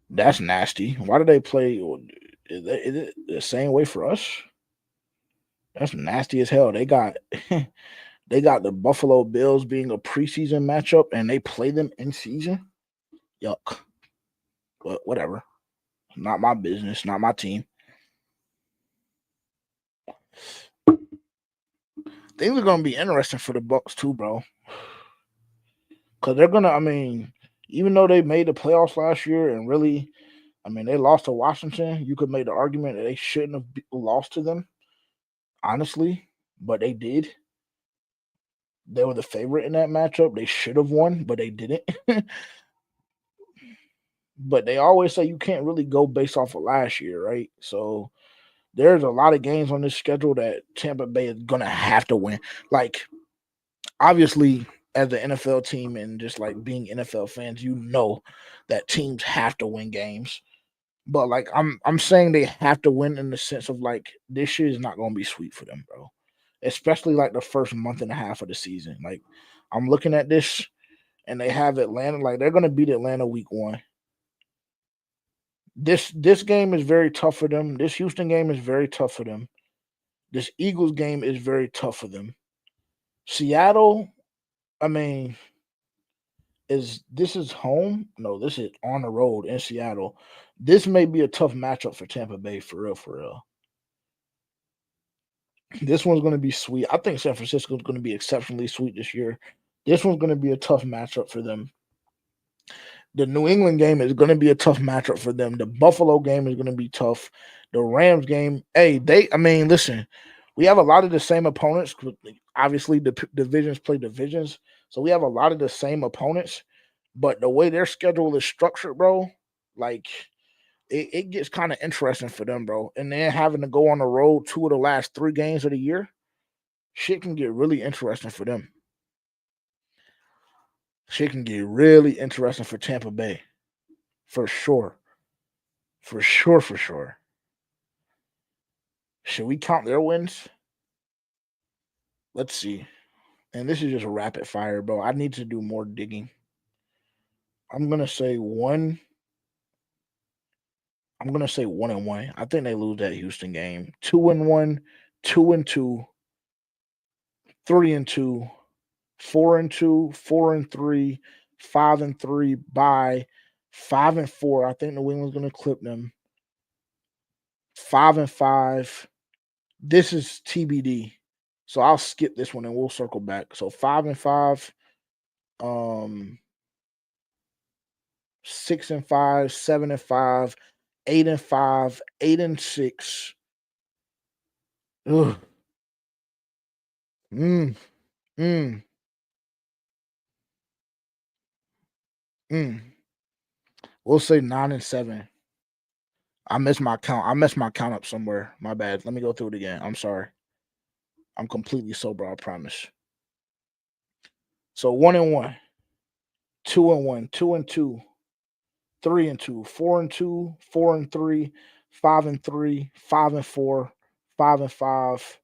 That's nasty. Why do they play? Is it the same way for us? That's nasty as hell. They got they got the Buffalo Bills being a preseason matchup, and they play them in season. Yuck. But whatever. Not my business. Not my team. Things are gonna be interesting for the Bucks too, bro. Because they're gonna. I mean, even though they made the playoffs last year, and really, I mean, they lost to Washington. You could make the argument that they shouldn't have lost to them, honestly, but they did. They were the favorite in that matchup. They should have won, but they didn't. But they always say you can't really go based off of last year, right? So there's a lot of games on this schedule that Tampa Bay is gonna have to win. Like, obviously, as the NFL team and just like being NFL fans, you know that teams have to win games. But like I'm saying they have to win in the sense of like this shit is not gonna be sweet for them, bro. Especially like the first month and a half of the season. Like I'm looking at this and they have Atlanta, like they're gonna beat Atlanta week 1. This game is very tough for them. This Houston game is very tough for them. This Eagles game is very tough for them. Seattle, I mean, this is home? No, this is on the road in Seattle. This may be a tough matchup for Tampa Bay for real, for real. This one's going to be sweet. I think San Francisco is going to be exceptionally sweet this year. This one's going to be a tough matchup for them. The New England game is going to be a tough matchup for them. The Buffalo game is going to be tough. The Rams game, listen, we have a lot of the same opponents. Obviously, the divisions play divisions. So we have a lot of the same opponents. But the way their schedule is structured, bro, like it gets kind of interesting for them, bro. And then having to go on the road 2 of the last 3 games of the year, shit can get really interesting for them. Shit can get really interesting for Tampa Bay. For sure. For sure, for sure. Should we count their wins? Let's see. And this is just rapid fire, bro. I need to do more digging. I'm gonna say 1. I'm gonna say 1-1. I think they lose that Houston game. 2-1, 2-2, 3-2, 4-2, 4-3, 5-3, bye, 5-4. I think New England's gonna clip them. 5-5. This is TBD. So I'll skip this one and we'll circle back. So 5-5, 6-5, 7-5, 8-5, 8-6. Ugh. Mm. Mm. Mm. We'll say 9-7. I missed my count. I messed my count up somewhere. My bad. Let me go through it again. I'm sorry. I'm completely sober, I promise. So 1-1, 2-1, 2-2, 3-2, 4-2, 4-3, 5-3, 5-4, 5-5.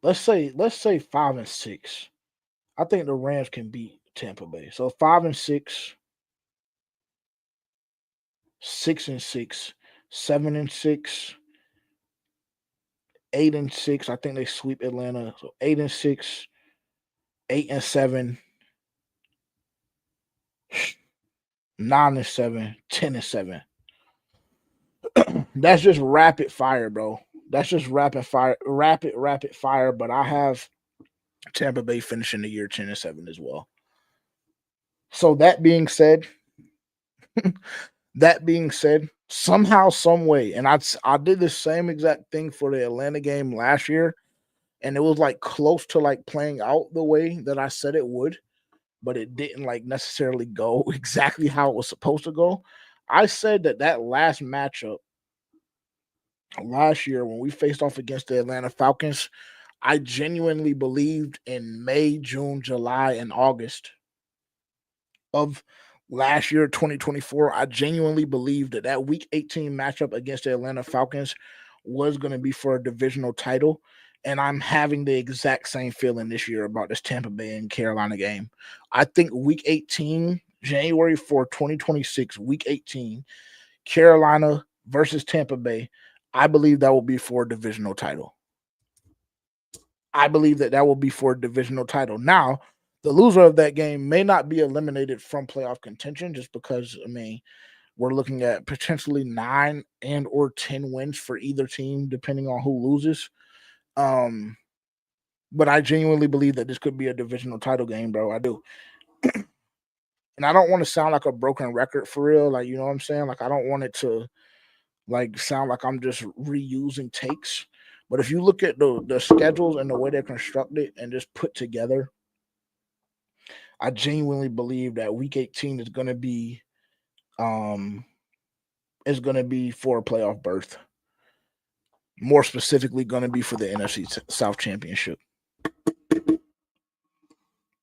Let's say 5-6. I think the Rams can beat Tampa Bay. So 5-6, 6-6, 7-6, 8-6. I think they sweep Atlanta. So 8-6, 8-7, 9-7, 10-7. That's just rapid fire, bro. That's just rapid fire. But I have Tampa Bay finishing the year 10-7 as well. So that being said, somehow, some way, and I did the same exact thing for the Atlanta game last year, and it was like close to like playing out the way that I said it would, but it didn't like necessarily go exactly how it was supposed to go. I said that last matchup last year when we faced off against the Atlanta Falcons, I genuinely believed in May, June, July, and August of last year, 2024, I genuinely believed that Week 18 matchup against the Atlanta Falcons was going to be for a divisional title. And I'm having the exact same feeling this year about this Tampa Bay and Carolina game. I think Week 18, January 4, 2026, Week 18, Carolina versus Tampa Bay, I believe that will be for a divisional title. I believe that will be for a divisional title. Now, the loser of that game may not be eliminated from playoff contention just because, I mean, we're looking at potentially 9 and or 10 wins for either team, depending on who loses. But I genuinely believe that this could be a divisional title game, bro. I do. And I don't want to sound like a broken record for real. Like, you know what I'm saying? Like, I don't want it to like sound like I'm just reusing takes. But if you look at the schedules and the way they're constructed and just put together, I genuinely believe that Week 18 is going to be for a playoff berth. More specifically, going to be for the NFC South Championship.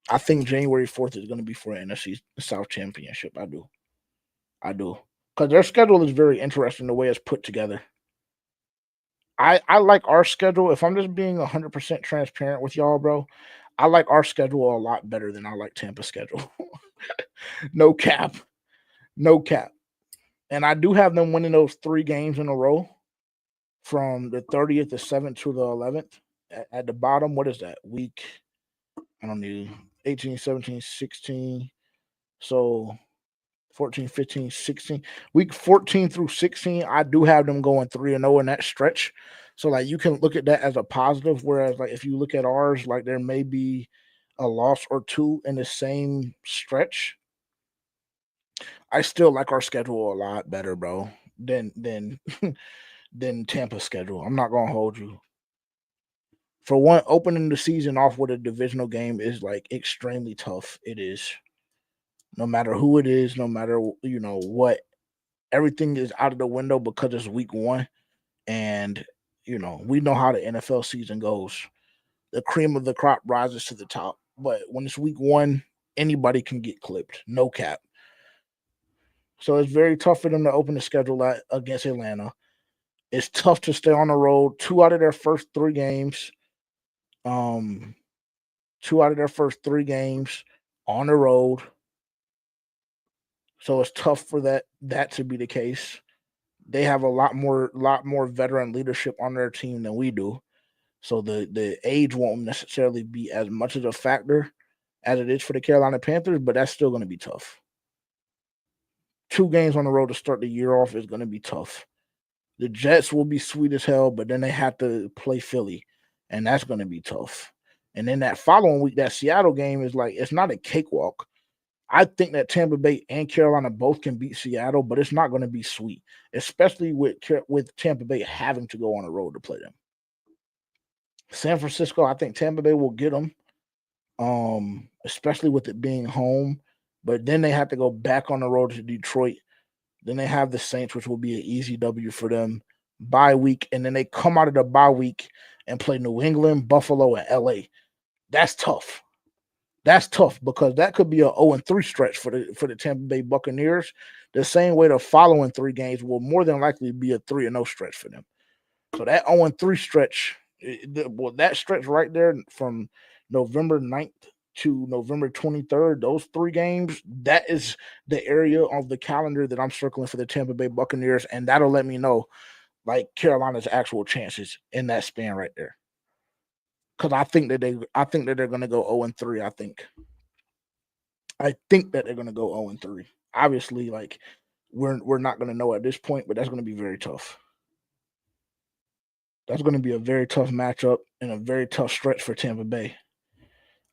I think January 4th is going to be for an NFC South Championship. I do. Because their schedule is very interesting the way it's put together. I like our schedule. If I'm just being 100% transparent with y'all, bro, I like our schedule a lot better than I like Tampa's schedule. No cap. And I do have them winning those 3 games in a row from the 30th, the 7th to the 11th. At the bottom, what is that? Week, I don't know, 18, 17, 16. So 14, 15, 16. Week 14 through 16, I do have them going 3-0 in that stretch. So, like, you can look at that as a positive, whereas, like, if you look at ours, like, there may be a loss or 2 in the same stretch. I still like our schedule a lot better, bro, than Tampa's schedule. I'm not going to hold you. For one, opening the season off with a divisional game is, like, extremely tough. It is. No matter who it is, no matter, you know, what, everything is out of the window because it's week 1. And, you know, we know how the NFL season goes. The cream of the crop rises to the top. But when it's week 1, anybody can get clipped. No cap. So it's very tough for them to open the schedule against Atlanta. It's tough to stay on the road. 2 out of their first 3 games. 2 out of their first 3 games on the road. So it's tough for that to be the case. They have a lot more veteran leadership on their team than we do. So the age won't necessarily be as much of a factor as it is for the Carolina Panthers, but that's still going to be tough. 2 games on the road to start the year off is going to be tough. The Jets will be sweet as hell, but then they have to play Philly, and that's going to be tough. And then that following week, that Seattle game is like, it's not a cakewalk. I think that Tampa Bay and Carolina both can beat Seattle, but it's not going to be sweet, especially with Tampa Bay having to go on the road to play them. San Francisco, I think Tampa Bay will get them, especially with it being home. But then they have to go back on the road to Detroit. Then they have the Saints, which will be an easy W for them. Bye week, and then they come out of the bye week and play New England, Buffalo, and LA. That's tough. That's tough because that could be a 0-3 stretch for the Tampa Bay Buccaneers. The same way the following 3 games will more than likely be a 3-0 stretch for them. So that 0-3 stretch, that stretch right there from November 9th to November 23rd, those 3 games, that is the area of the calendar that I'm circling for the Tampa Bay Buccaneers, and that'll let me know like Carolina's actual chances in that span right there. Because I think that they're going to go 0-3. I think that they're going to go 0-3. Obviously, like we're not going to know at this point, but that's going to be very tough. That's going to be a very tough matchup and a very tough stretch for Tampa Bay.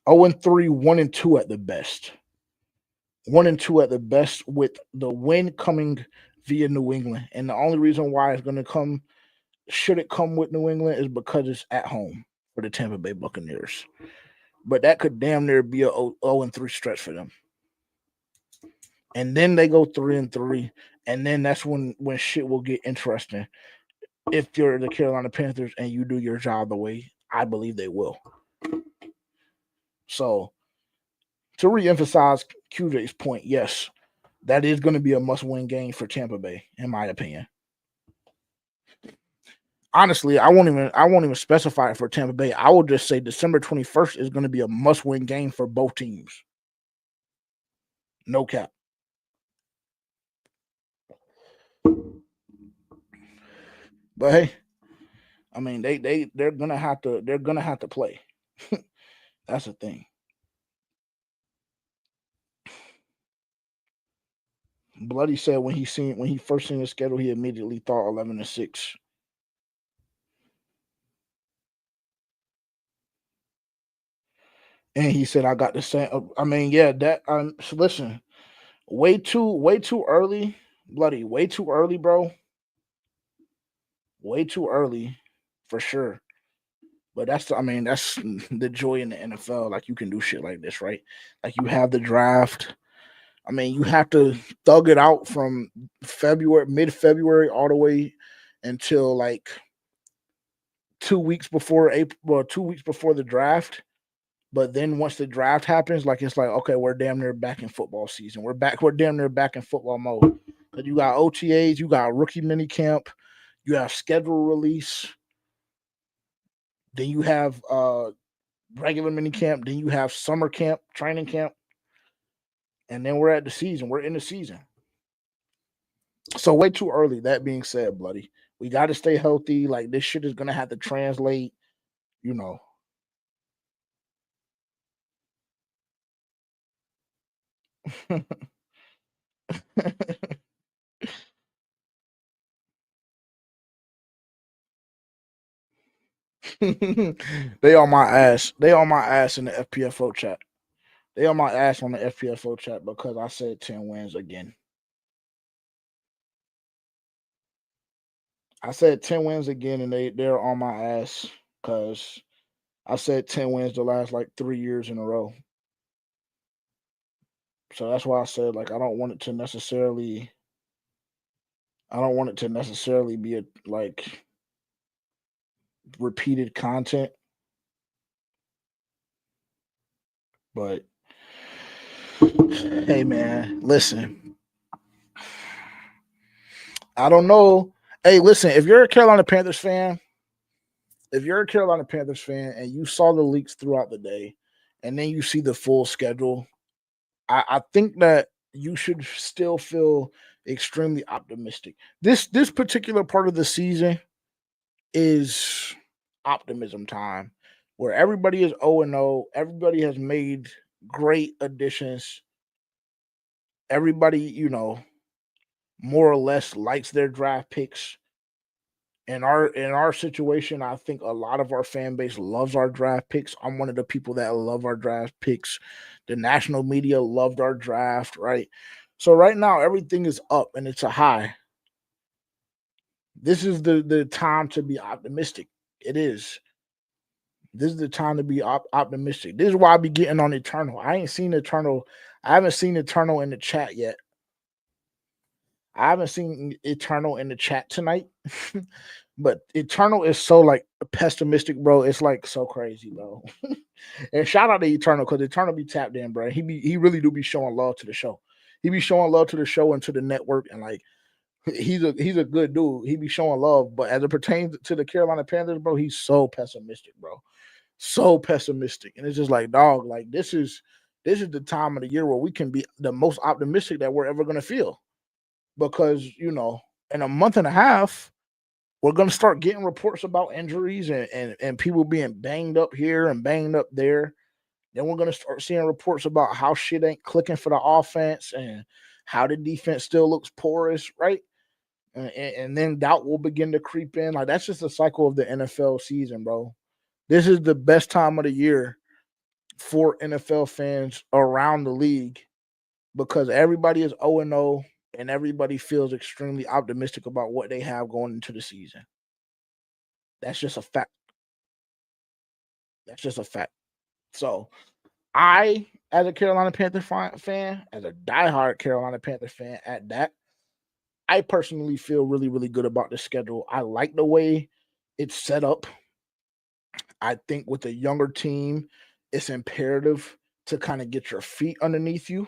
0-3, 1-2 at the best. 1-2 at the best, with the win coming via New England. And the only reason why it's going to come, should it come with New England, is because it's at home for the Tampa Bay Buccaneers. But that could damn near be a 0-3 stretch for them. And then they go 3-3, and then that's when shit will get interesting. If you're the Carolina Panthers and you do your job the way I believe they will. So, to reemphasize QJ's point, yes, that is going to be a must-win game for Tampa Bay, in my opinion. Honestly, I won't even specify it for Tampa Bay. I will just say December 21st is going to be a must-win game for both teams. No cap. But hey, I mean they're gonna have to play. That's the thing. Bloody said when he first seen the schedule, he immediately thought 11-6. And he said, I got the same. I mean, yeah, that so listen, way too early, Bloody, way too early, bro. Way too early, for sure. But that's the joy in the NFL. Like, you can do shit like this, right? Like, you have the draft. I mean, you have to thug it out from mid-February, all the way until like 2 weeks before April, well, 2 weeks before the draft. But then once the draft happens, like, it's like, okay, we're damn near back in football season. We're damn near back in football mode. But you got OTAs, you got rookie mini camp, you have schedule release, then you have regular mini camp, then you have summer camp, training camp, and then we're at the season. We're in the season. So way too early. That being said, Bloody, we got to stay healthy. Like, this shit is gonna have to translate, you know. They on my ass. They on my ass in the FPFO chat. They on my ass on the FPFO chat because I said 10 wins again. I said 10 wins again, and they're on my ass because I said 10 wins the last like 3 years in a row. So that's why I said, like, I don't want it to necessarily be a like repeated content. But hey, man, listen. I don't know. Hey, listen, if you're a Carolina Panthers fan, and you saw the leaks throughout the day, and then you see the full schedule, I think that you should still feel extremely optimistic. This particular part of the season is optimism time, where everybody is 0-0. Everybody has made great additions. Everybody, more or less likes their draft picks. In our situation, I think a lot of our fan base loves our draft picks. I'm one of the people that love our draft picks. The national media loved our draft, right? So right now, everything is up and it's a high. This is the time to be optimistic. It is. This is the time to be optimistic. This is why I be getting on Eternal. I haven't seen Eternal in the chat yet. I haven't seen Eternal in the chat tonight. But Eternal is so like pessimistic, bro. It's like so crazy, bro. And shout out to Eternal, because Eternal be tapped in, bro. He really do be showing love to the show. He be showing love to the show and to the network, and like he's a good dude. He be showing love, but as it pertains to the Carolina Panthers, bro, he's so pessimistic, bro. So pessimistic. And it's just like, dog, like this is the time of the year where we can be the most optimistic that we're ever gonna feel. Because, in a month and a half, We're going to start getting reports about injuries and people being banged up here and banged up there. Then we're going to start seeing reports about how shit ain't clicking for the offense and how the defense still looks porous, right? And then doubt will begin to creep in. Like, that's just a cycle of the NFL season, bro. This is the best time of the year for NFL fans around the league because everybody is 0-0 and everybody feels extremely optimistic about what they have going into the season. That's just a fact. That's just a fact. So I, as a Carolina Panther fan, as a diehard Carolina Panther fan at that, I personally feel really, really good about the schedule. I like the way it's set up. I think with a younger team, it's imperative to kind of get your feet underneath you.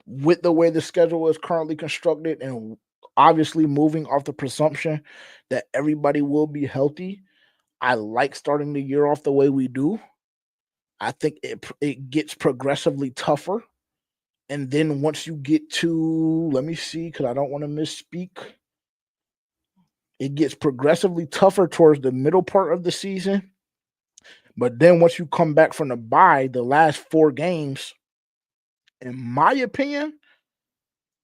With the way the schedule is currently constructed and obviously moving off the presumption that everybody will be healthy, I like starting the year off the way we do. I think it gets progressively tougher. And then once you get to, let me see, because I don't want to misspeak. It gets progressively tougher towards the middle part of the season. But then once you come back from the bye, the last 4 games, in my opinion,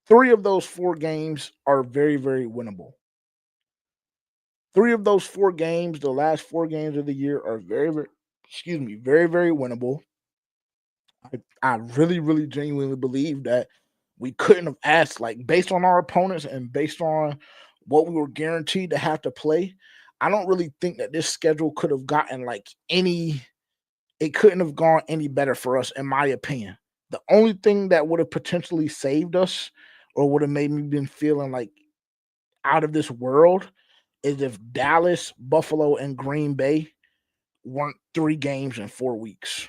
3 of those 4 games are very, very winnable. 3 of those 4 games, the last 4 games of the year, are very, very, very winnable. I really, really genuinely believe that we couldn't have asked, like, based on our opponents and based on what we were guaranteed to have to play, I don't really think that this schedule could have gotten it couldn't have gone any better for us, in my opinion. The only thing that would have potentially saved us or would have made me been feeling like out of this world is if Dallas, Buffalo, and Green Bay weren't 3 games in 4 weeks.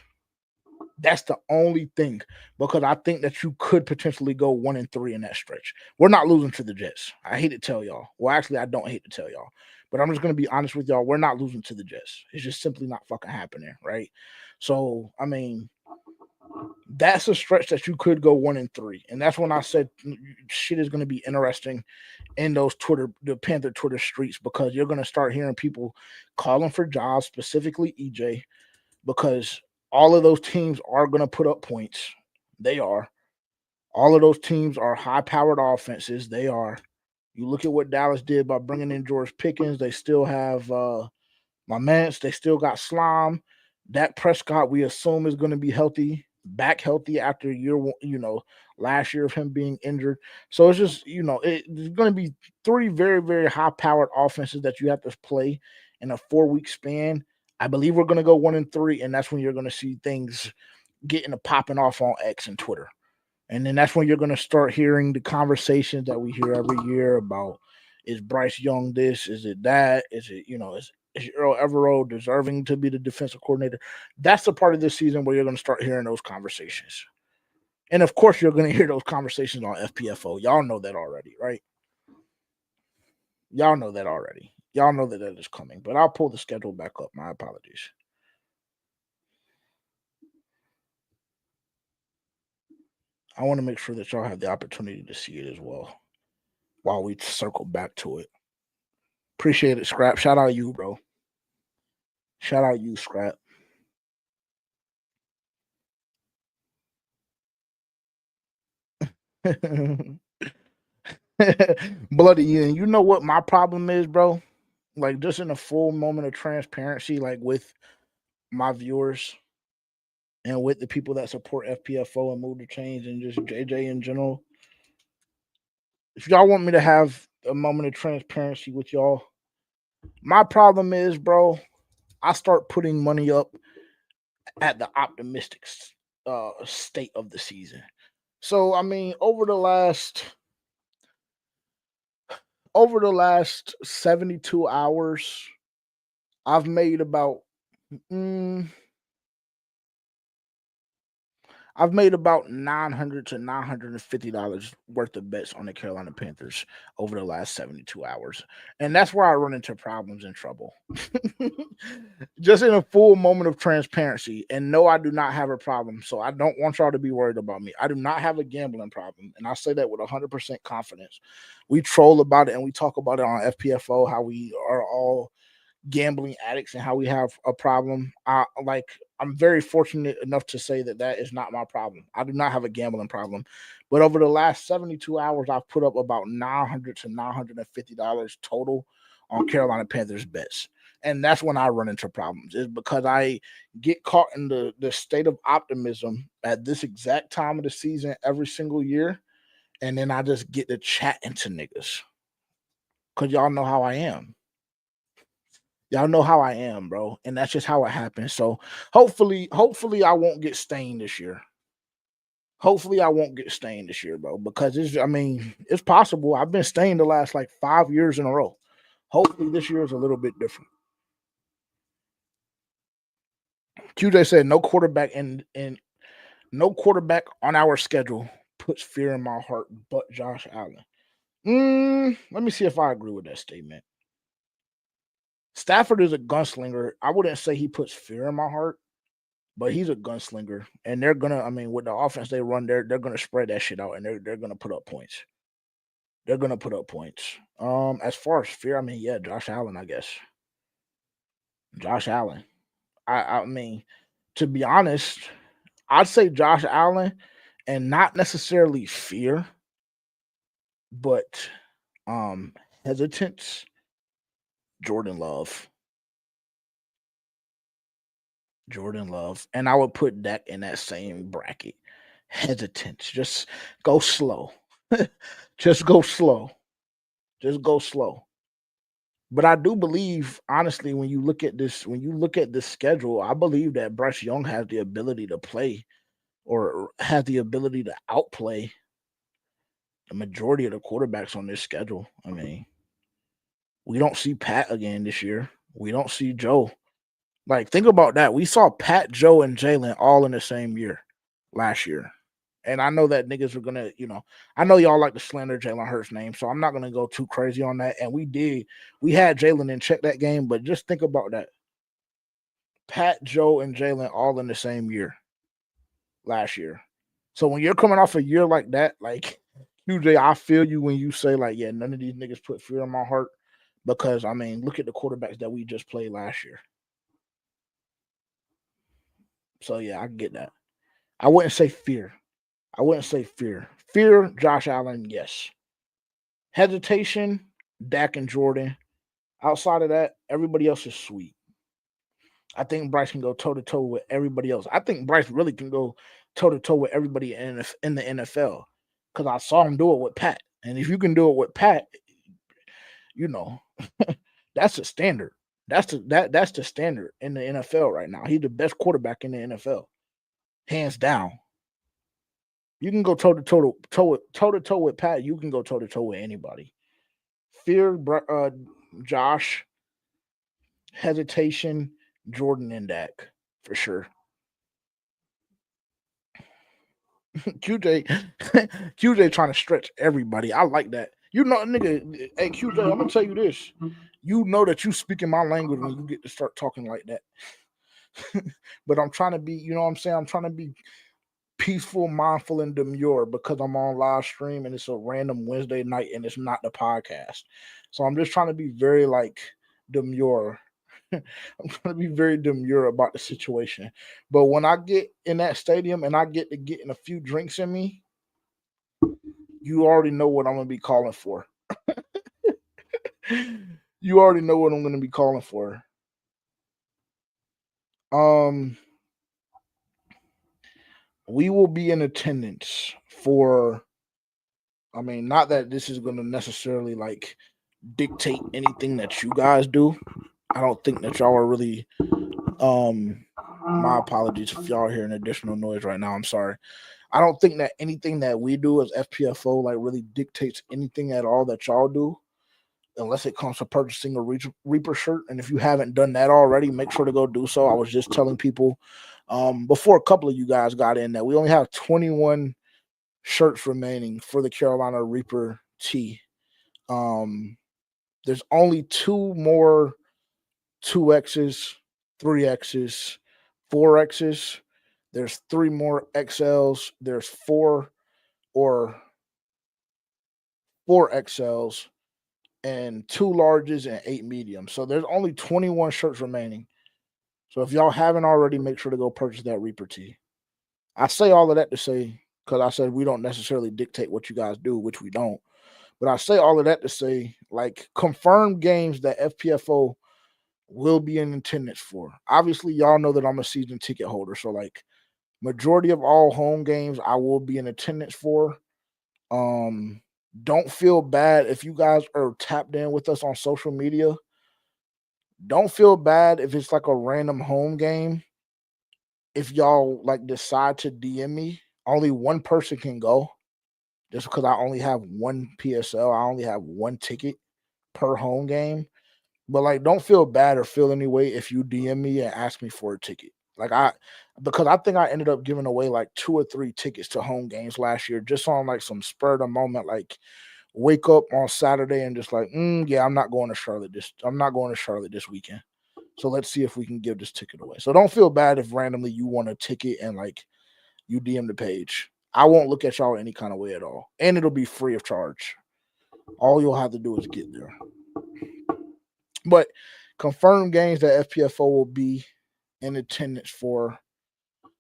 That's the only thing, because I think that you could potentially go 1-3 in that stretch. We're not losing to the Jets. I hate to tell y'all. Well, actually, I don't hate to tell y'all, but I'm just going to be honest with y'all. We're not losing to the Jets. It's just simply not fucking happening, right? So, I mean, that's a stretch that you could go 1-3. And that's when I said shit is going to be interesting in the Panther Twitter streets, because you're going to start hearing people calling for jobs, specifically EJ, because all of those teams are going to put up points. They are. All of those teams are high-powered offenses. They are. You look at what Dallas did by bringing in George Pickens. They still have my mans. They still got Slime. Dak Prescott, we assume, is going to be healthy, back healthy after last year of him being injured. So it's just, it's going to be 3 very, very high-powered offenses that you have to play in a 4-week span. I believe we're going to go 1-3, and that's when you're going to see things getting to popping off on X and Twitter. And then that's when you're going to start hearing the conversations that we hear every year about, is Bryce Young this? Is it that? Is it, is Earl Everett deserving to be the defensive coordinator? That's the part of this season where you're going to start hearing those conversations. And, of course, you're going to hear those conversations on FPFO. Y'all know that already, right? Y'all know that already. Y'all know that is coming, but I'll pull the schedule back up. My apologies. I want to make sure that y'all have the opportunity to see it as well while we circle back to it. Appreciate it, Scrap. Shout out you, bro. Shout out you, Scrap. Bloody, and you know what my problem is, bro? Like, just in a full moment of transparency, like with my viewers and with the people that support FPFO and Move to Change and just JJ in general. If y'all want me to have a moment of transparency with y'all, my problem is, bro, I start putting money up at the optimistic state of the season. So, I mean, over the last 72 hours, I've made about I've made about $900 to $950 worth of bets on the Carolina Panthers over the last 72 hours. And that's where I run into problems and trouble. Just in a full moment of transparency. And no, I do not have a problem. So I don't want y'all to be worried about me. I do not have a gambling problem. And I say that with 100% confidence. We troll about it and we talk about it on FPFO, how we are all gambling addicts and how we have a problem. I'm very fortunate enough to say that is not my problem. I do not have a gambling problem, but over the last 72 hours, I've put up about $900 to $950 total on Carolina Panthers bets. And that's when I run into problems, is because I get caught in the state of optimism at this exact time of the season every single year. And then I just get to chat into niggas. Cause y'all know how I am. Y'all know how I am, bro. And that's just how it happens. So hopefully I won't get stained this year. Hopefully I won't get stained this year, bro. Because it's possible. I've been stained the last 5 years in a row. Hopefully this year is a little bit different. QJ said no quarterback no quarterback on our schedule puts fear in my heart but Josh Allen. Let me see if I agree with that statement. Stafford is a gunslinger. I wouldn't say he puts fear in my heart, but he's a gunslinger. And they're gonna, with the offense they run, they're gonna spread that shit out and they're gonna put up points. They're gonna put up points. As far as fear, yeah, Josh Allen, I guess. Josh Allen. To be honest, I'd say Josh Allen and not necessarily fear, but hesitance. Jordan Love. And I would put Dak in that same bracket. Hesitance. Just go slow. Just go slow. But I do believe, honestly, when you look at this schedule, I believe that Bryce Young has the ability to play or has the ability to outplay the majority of the quarterbacks on this schedule. We don't see Pat again this year. We don't see Joe. Think about that. We saw Pat, Joe, and Jalen all in the same year last year. And I know that niggas are going to, I know y'all like to slander Jalen Hurts' name, so I'm not going to go too crazy on that. And we had Jalen in check that game, but just think about that. Pat, Joe, and Jalen all in the same year last year. So when you're coming off a year like that, QJ, I feel you when you say, yeah, none of these niggas put fear in my heart because, look at the quarterbacks that we just played last year. So, yeah, I get that. I wouldn't say fear. Fear, Josh Allen, yes. Hesitation, Dak and Jordan. Outside of that, everybody else is sweet. I think Bryce can go toe-to-toe with everybody else. I think Bryce really can go toe-to-toe with everybody in the NFL because I saw him do it with Pat. And if you can do it with Pat, that's the standard. That's the standard in the NFL right now. He's the best quarterback in the NFL, hands down. You can go toe-to-toe with Pat. You can go toe-to-toe with anybody. Fear, Josh. Hesitation, Jordan and Dak, for sure. QJ trying to stretch everybody. I like that. Nigga, hey, QJ, I'm going to tell you this. You know that you speaking my language when you get to start talking like that. But I'm trying to be, you know what I'm saying? I'm trying to be peaceful, mindful, and demure because I'm on live stream and it's a random Wednesday night and it's not the podcast. So I'm just trying to be very demure. I'm trying to be very demure about the situation. But when I get in that stadium and I get to getting a few drinks in me, you already know what I'm going to be calling for. You already know what I'm going to be calling for. We will be in attendance for, not that this is going to necessarily dictate anything that you guys do. I don't think that y'all are really, my apologies if y'all are hearing additional noise right now. I'm sorry. I don't think that anything that we do as FPFO really dictates anything at all that y'all do, unless it comes to purchasing a Reaper shirt. And if you haven't done that already, make sure to go do so. I was just telling people Before a couple of you guys got in that we only have 21 shirts remaining for the Carolina Reaper tee. There's only 2 more 2Xs, 3Xs, 4Xs. There's 3 more XLs. There's 4 XLs and 2 larges and 8 mediums. So there's only 21 shirts remaining. So if y'all haven't already, make sure to go purchase that Reaper tee. I say all of that to say, because I said we don't necessarily dictate what you guys do, which we don't. But I say all of that to say, like, confirmed games that FPFO will be in attendance for. Obviously, y'all know that I'm a season ticket holder. So, like, majority of all home games I will be in attendance for. Don't feel bad if you guys are tapped in with us on social media. Don't feel bad if it's like a random home game. If y'all like decide to DM me, only one person can go. Just because I only have one PSL, I only have one ticket per home game. But like, don't feel bad or feel any way if you DM me and ask me for a ticket. Because I think I ended up giving away like 2 or 3 tickets to home games last year, just on like some spur of the moment, like wake up on Saturday and just like, yeah, I'm not going to Charlotte this weekend. So let's see if we can give this ticket away. So don't feel bad if randomly you want a ticket and like you DM the page. I won't look at y'all any kind of way at all. And it'll be free of charge. All you'll have to do is get there. But confirmed games that FPFO will be in attendance for.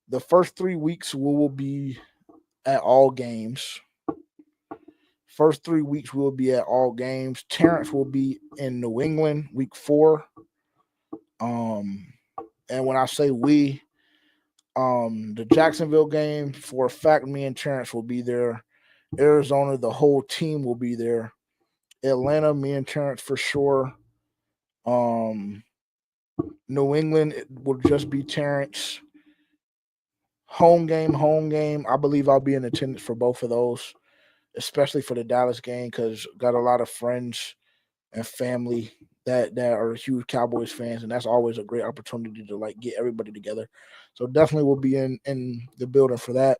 The first 3 weeks we will be at all games. First 3 weeks we will be at all games. Terrence will be in New England week 4. And when I say we, the Jacksonville game, for a fact, me and Terrence will be there. Arizona, the whole team will be there. Atlanta, me and Terrence for sure. New England, it will just be Terrence. Home game. I believe I'll be in attendance for both of those, especially for the Dallas game, because got a lot of friends and family that are huge Cowboys fans, and that's always a great opportunity to like get everybody together. So definitely will be in the building for that.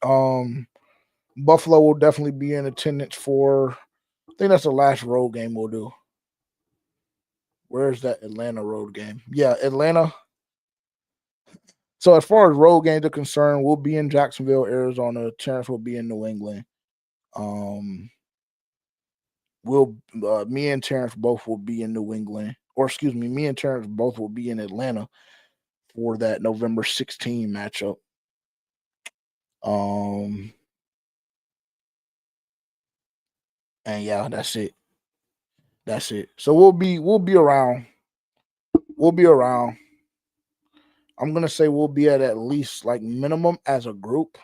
Buffalo will definitely be in attendance for, I think that's the last road game we'll do. Where's that Atlanta road game? Yeah, Atlanta. So as far as road games are concerned, we'll be in Jacksonville, Arizona. Terrence will be in New England. Me and Terrence both will be in New England, or excuse me, me and Terrence both will be in Atlanta for that November 16 matchup. And yeah, that's it. So we'll be around. I'm gonna say we'll be at least like minimum as a group,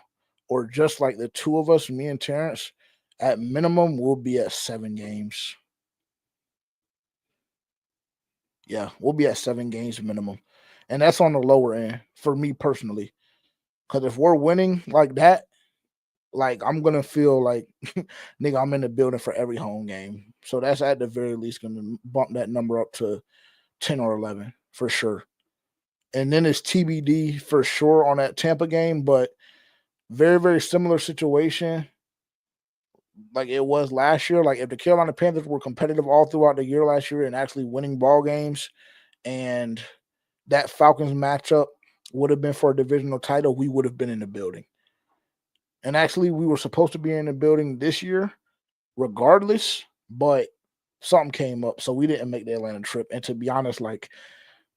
or just like the 2 of us, me and Terrence. At minimum, we'll be at 7 games. Yeah, we'll be at 7 games minimum, and that's on the lower end for me personally. Because if we're winning like that, like I'm gonna feel like, nigga, I'm in the building for every home game. So that's at the very least gonna bump that number up to 10 or 11 for sure. And then it's TBD for sure on that Tampa game, but very, very similar situation like it was last year. Like if the Carolina Panthers were competitive all throughout the year last year and actually winning ball games, and that Falcons matchup would have been for a divisional title, we would have been in the building. And actually, we were supposed to be in the building this year regardless, but something came up, so we didn't make the Atlanta trip. And to be honest, like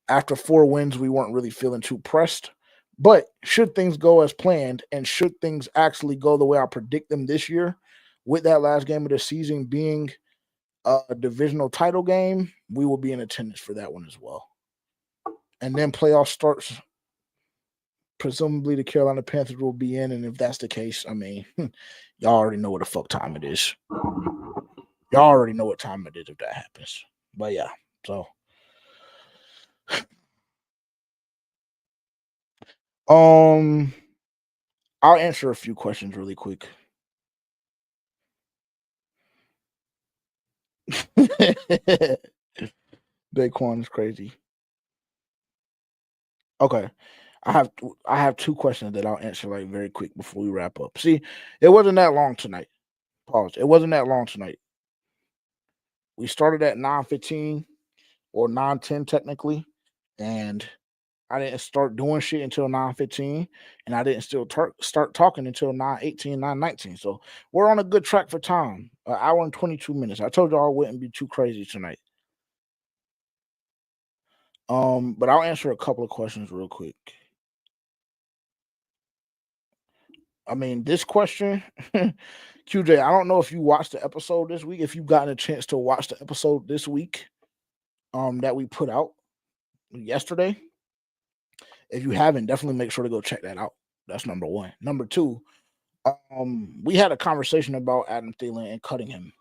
after 4 wins, we weren't really feeling too pressed. But should things go as planned, and should things actually go the way I predict them this year, with that last game of the season being a divisional title game, we will be in attendance for that one as well. And then playoff starts. Presumably the Carolina Panthers will be in, and if that's the case, I mean, y'all already know what the fuck time it is. Y'all already know what time it is if that happens. But yeah, so I'll answer a few questions really quick. Daquan is crazy. Okay. I have two questions that I'll answer like very quick before we wrap up. See, it wasn't that long tonight. Pause. It wasn't that long tonight. We started at 9:15 or 9:10 technically, and I didn't start doing shit until 9:15, and I didn't start talking until 9:18, 9:19. So we're on a good track for time. An hour and 22 minutes. I told y'all I wouldn't be too crazy tonight. But I'll answer a couple of questions real quick. I mean, this question, QJ, I don't know if you watched the episode this week, if you've gotten a chance to watch the episode this week, that we put out yesterday. If you haven't, definitely make sure to go check that out. That's number one. Number two, we had a conversation about Adam Thielen and cutting him.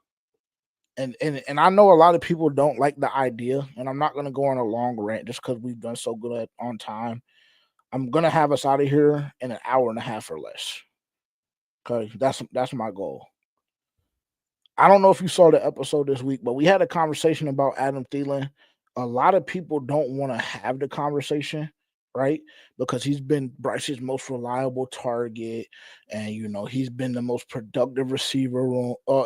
And I know a lot of people don't like the idea, and I'm not gonna go on a long rant just because we've done so good on time. I'm gonna have us out of here in an hour and a half or less. Okay, that's my goal. I don't know if you saw the episode this week, but we had a conversation about Adam Thielen. A lot of people don't want to have the conversation, right? Because he's been Bryce's most reliable target, and he's been the most productive receiver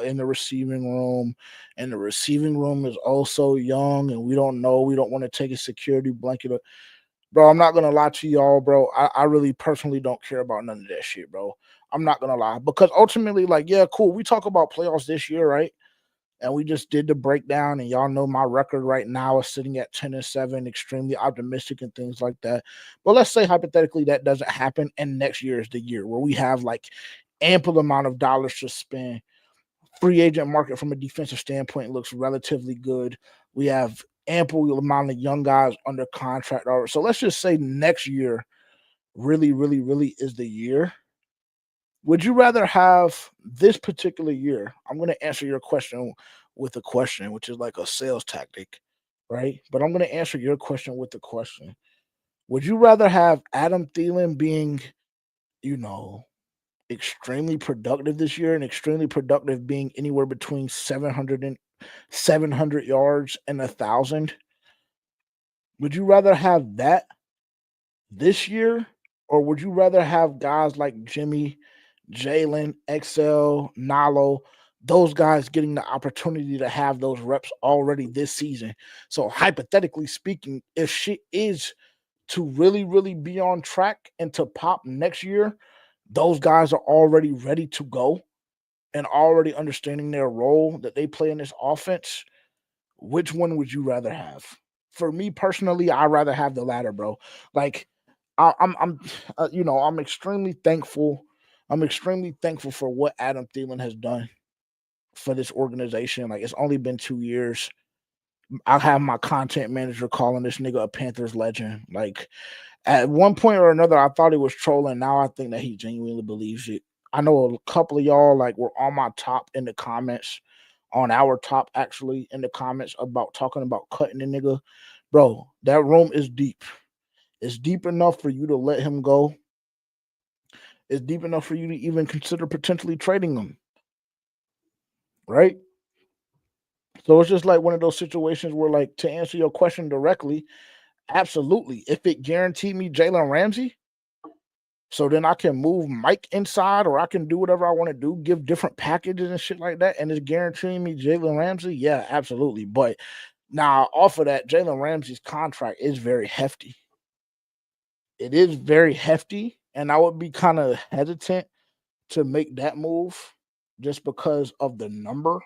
in the receiving room, and the receiving room is also young, and we don't know. We don't want to take a security blanket. Bro, I'm not gonna lie to y'all, bro. I really personally don't care about none of that shit, bro. I'm not gonna lie, because ultimately, like, yeah, cool. We talk about playoffs this year, right? And we just did the breakdown, and y'all know my record right now is sitting at 10-7, extremely optimistic and things like that. But let's say hypothetically that doesn't happen, and next year is the year where we have like ample amount of dollars to spend. Free agent market from a defensive standpoint looks relatively good. We have ample amount of young guys under contract. So let's just say next year really, really, really is the year. Would you rather have this particular year? I'm going to answer your question with a question, which is like a sales tactic, right? But I'm going to answer your question with the question. Would you rather have Adam Thielen being, extremely productive this year, and extremely productive being anywhere between 700 yards and 1,000? Would you rather have that this year, or would you rather have guys like Jimmy, Jalen, XL, Nalo, those guys getting the opportunity to have those reps already this season? So hypothetically speaking, if shit is to really, really be on track and to pop next year, those guys are already ready to go and already understanding their role that they play in this offense. Which one would you rather have? For me personally, I'd rather have the latter, bro. Like, I'm extremely thankful. I'm extremely thankful for what Adam Thielen has done for this organization. Like, it's only been 2 years. I have my content manager calling this nigga a Panthers legend. Like, at one point or another, I thought he was trolling. Now I think that he genuinely believes it. I know a couple of y'all like were on my top in the comments, on our top actually in the comments about talking about cutting the nigga. Bro, that room is deep. It's deep enough for you to let him go. It's deep enough for you to even consider potentially trading him. Right? So it's just like one of those situations where, like, to answer your question directly, absolutely. If it guaranteed me Jalen Ramsey, so then I can move Mike inside, or I can do whatever I want to do, give different packages and shit like that, and it's guaranteeing me Jalen Ramsey, yeah, absolutely. But now, off of that, Jalen Ramsey's contract is very hefty. It is very hefty, and I would be kind of hesitant to make that move just because of the number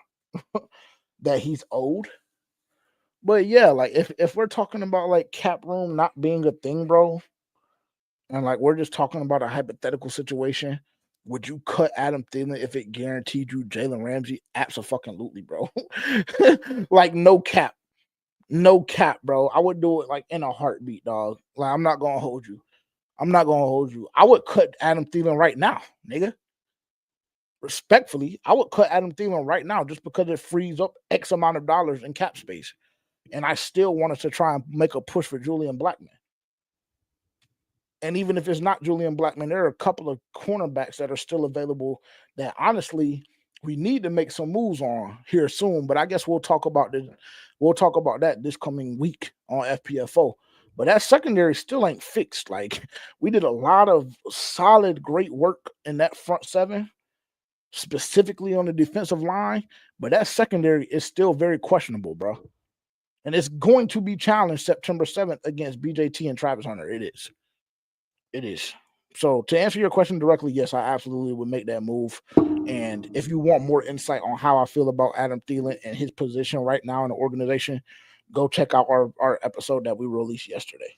that he's owed. But yeah, like if we're talking about like cap room not being a thing, bro, and like we're just talking about a hypothetical situation, would you cut Adam Thielen if it guaranteed you Jalen Ramsey? Absolutely, bro. Like no cap, bro. I would do it like in a heartbeat, dog. Like I'm not gonna hold you. I would cut Adam Thielen right now, nigga. Respectfully, I would cut Adam Thielen right now just because it frees up X amount of dollars in cap space. And I still wanted to try and make a push for Julian Blackman. And even if it's not Julian Blackman, there are a couple of cornerbacks that are still available that honestly we need to make some moves on here soon. But I guess we'll talk about that this coming week on FPFO. But that secondary still ain't fixed. Like, we did a lot of solid, great work in that front seven, specifically on the defensive line. But that secondary is still very questionable, bro. And it's going to be challenged September 7th against BJT and Travis Hunter. It is. It is. So to answer your question directly, yes, I absolutely would make that move. And if you want more insight on how I feel about Adam Thielen and his position right now in the organization, go check out our episode that we released yesterday.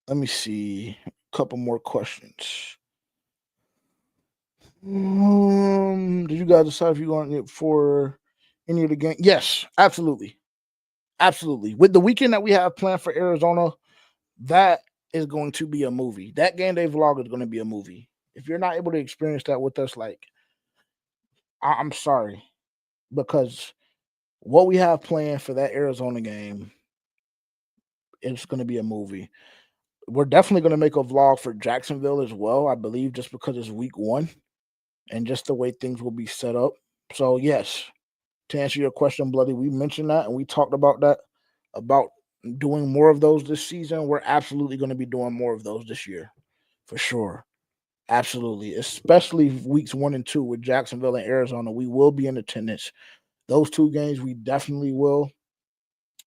Let me see a couple more questions. Did you guys decide if you're going it for any of the game? Yes, absolutely. Absolutely. With the weekend that we have planned for Arizona, that is going to be a movie. That game day vlog is going to be a movie. If you're not able to experience that with us, like, I'm sorry, because what we have planned for that Arizona game, it's going to be a movie. We're definitely going to make a vlog for Jacksonville as well, I believe, just because it's week 1 and just the way things will be set up. So, yes, to answer your question, Bloody, we mentioned that and we talked about that, about doing more of those this season. We're absolutely going to be doing more of those this year, for sure. Absolutely, especially weeks 1 and 2 with Jacksonville and Arizona. We will be in attendance. Those 2 games, we definitely will.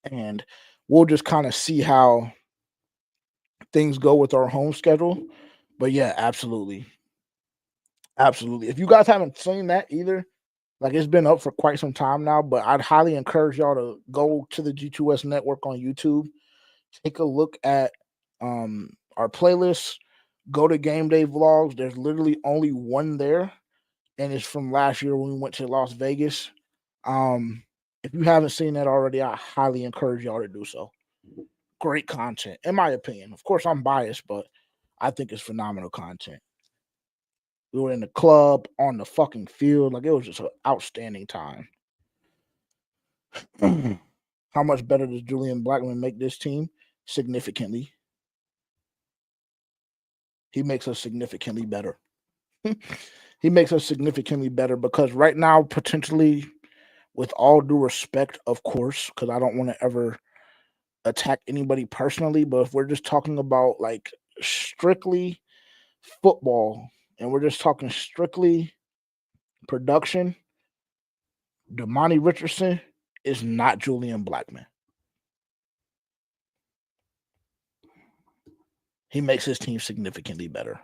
And we'll just kind of see how things go with our home schedule. But yeah, absolutely. Absolutely. If you guys haven't seen that either, like, it's been up for quite some time now, but I'd highly encourage y'all to go to the G2S network on YouTube, take a look at our playlists, go to game day vlogs. There's literally only one there, and it's from last year when we went to Las Vegas. If you haven't seen that already, I highly encourage y'all to do so. Great content, in my opinion. Of course, I'm biased, but I think it's phenomenal content. We were in the club, on the fucking field. Like, it was just an outstanding time. How much better does Julian Blackman make this team? Significantly. He makes us significantly better. He makes us significantly better because right now, potentially, with all due respect, of course, because I don't want to ever attack anybody personally, but if we're just talking about, like, strictly football and we're just talking strictly production, Damani Richardson is not Julian Blackman. He makes his team significantly better.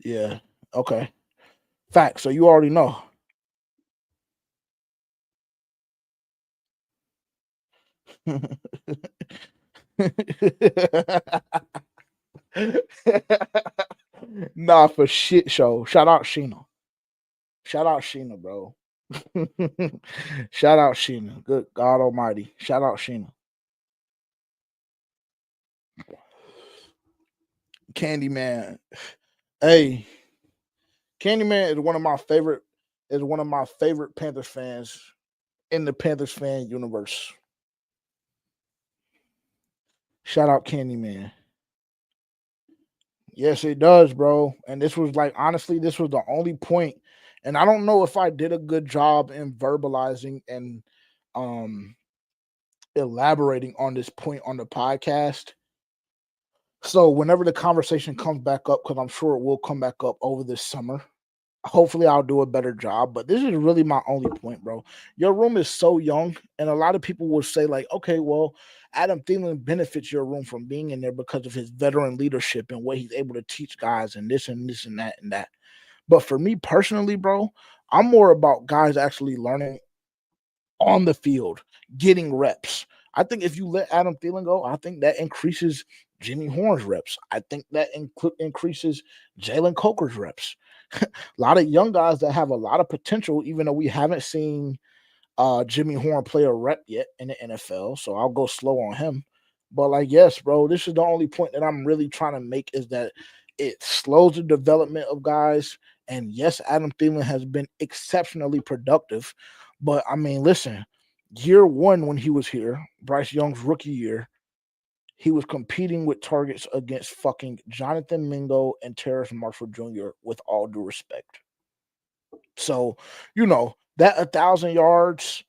Yeah. Okay. Fact. So you already know. Nah, for shit show. Shout out Sheena. Shout out Sheena, bro. Shout out Sheena. Good God Almighty. Shout out Sheena. Candyman. Hey, Candyman is one of my favorite Panthers fans in the Panthers fan universe. Shout out Candyman. Yes, it does, bro. And this was, like, honestly, this was the only point. And I don't know if I did a good job in verbalizing and elaborating on this point on the podcast. So whenever the conversation comes back up, because I'm sure it will come back up over this summer, hopefully I'll do a better job. But this is really my only point, bro. Your room is so young, and a lot of people will say, like, okay, well, Adam Thielen benefits your room from being in there because of his veteran leadership and what he's able to teach guys and this and this and that and that. But for me personally, bro, I'm more about guys actually learning on the field, getting reps. I think if you let Adam Thielen go, I think that increases Jimmy Horn's reps. I think that increases Jalen Coker's reps. A lot of young guys that have a lot of potential, even though we haven't seen Jimmy Horn play a rep yet in the NFL. So I'll go slow on him. But, like, yes, bro, this is the only point that I'm really trying to make, is that it slows the development of guys. And yes, Adam Thielen has been exceptionally productive. But, I mean, listen, year 1 when he was here, Bryce Young's rookie year, he was competing with targets against fucking Jonathan Mingo and Terrace Marshall Jr., with all due respect. So, you know, that 1,000 yards,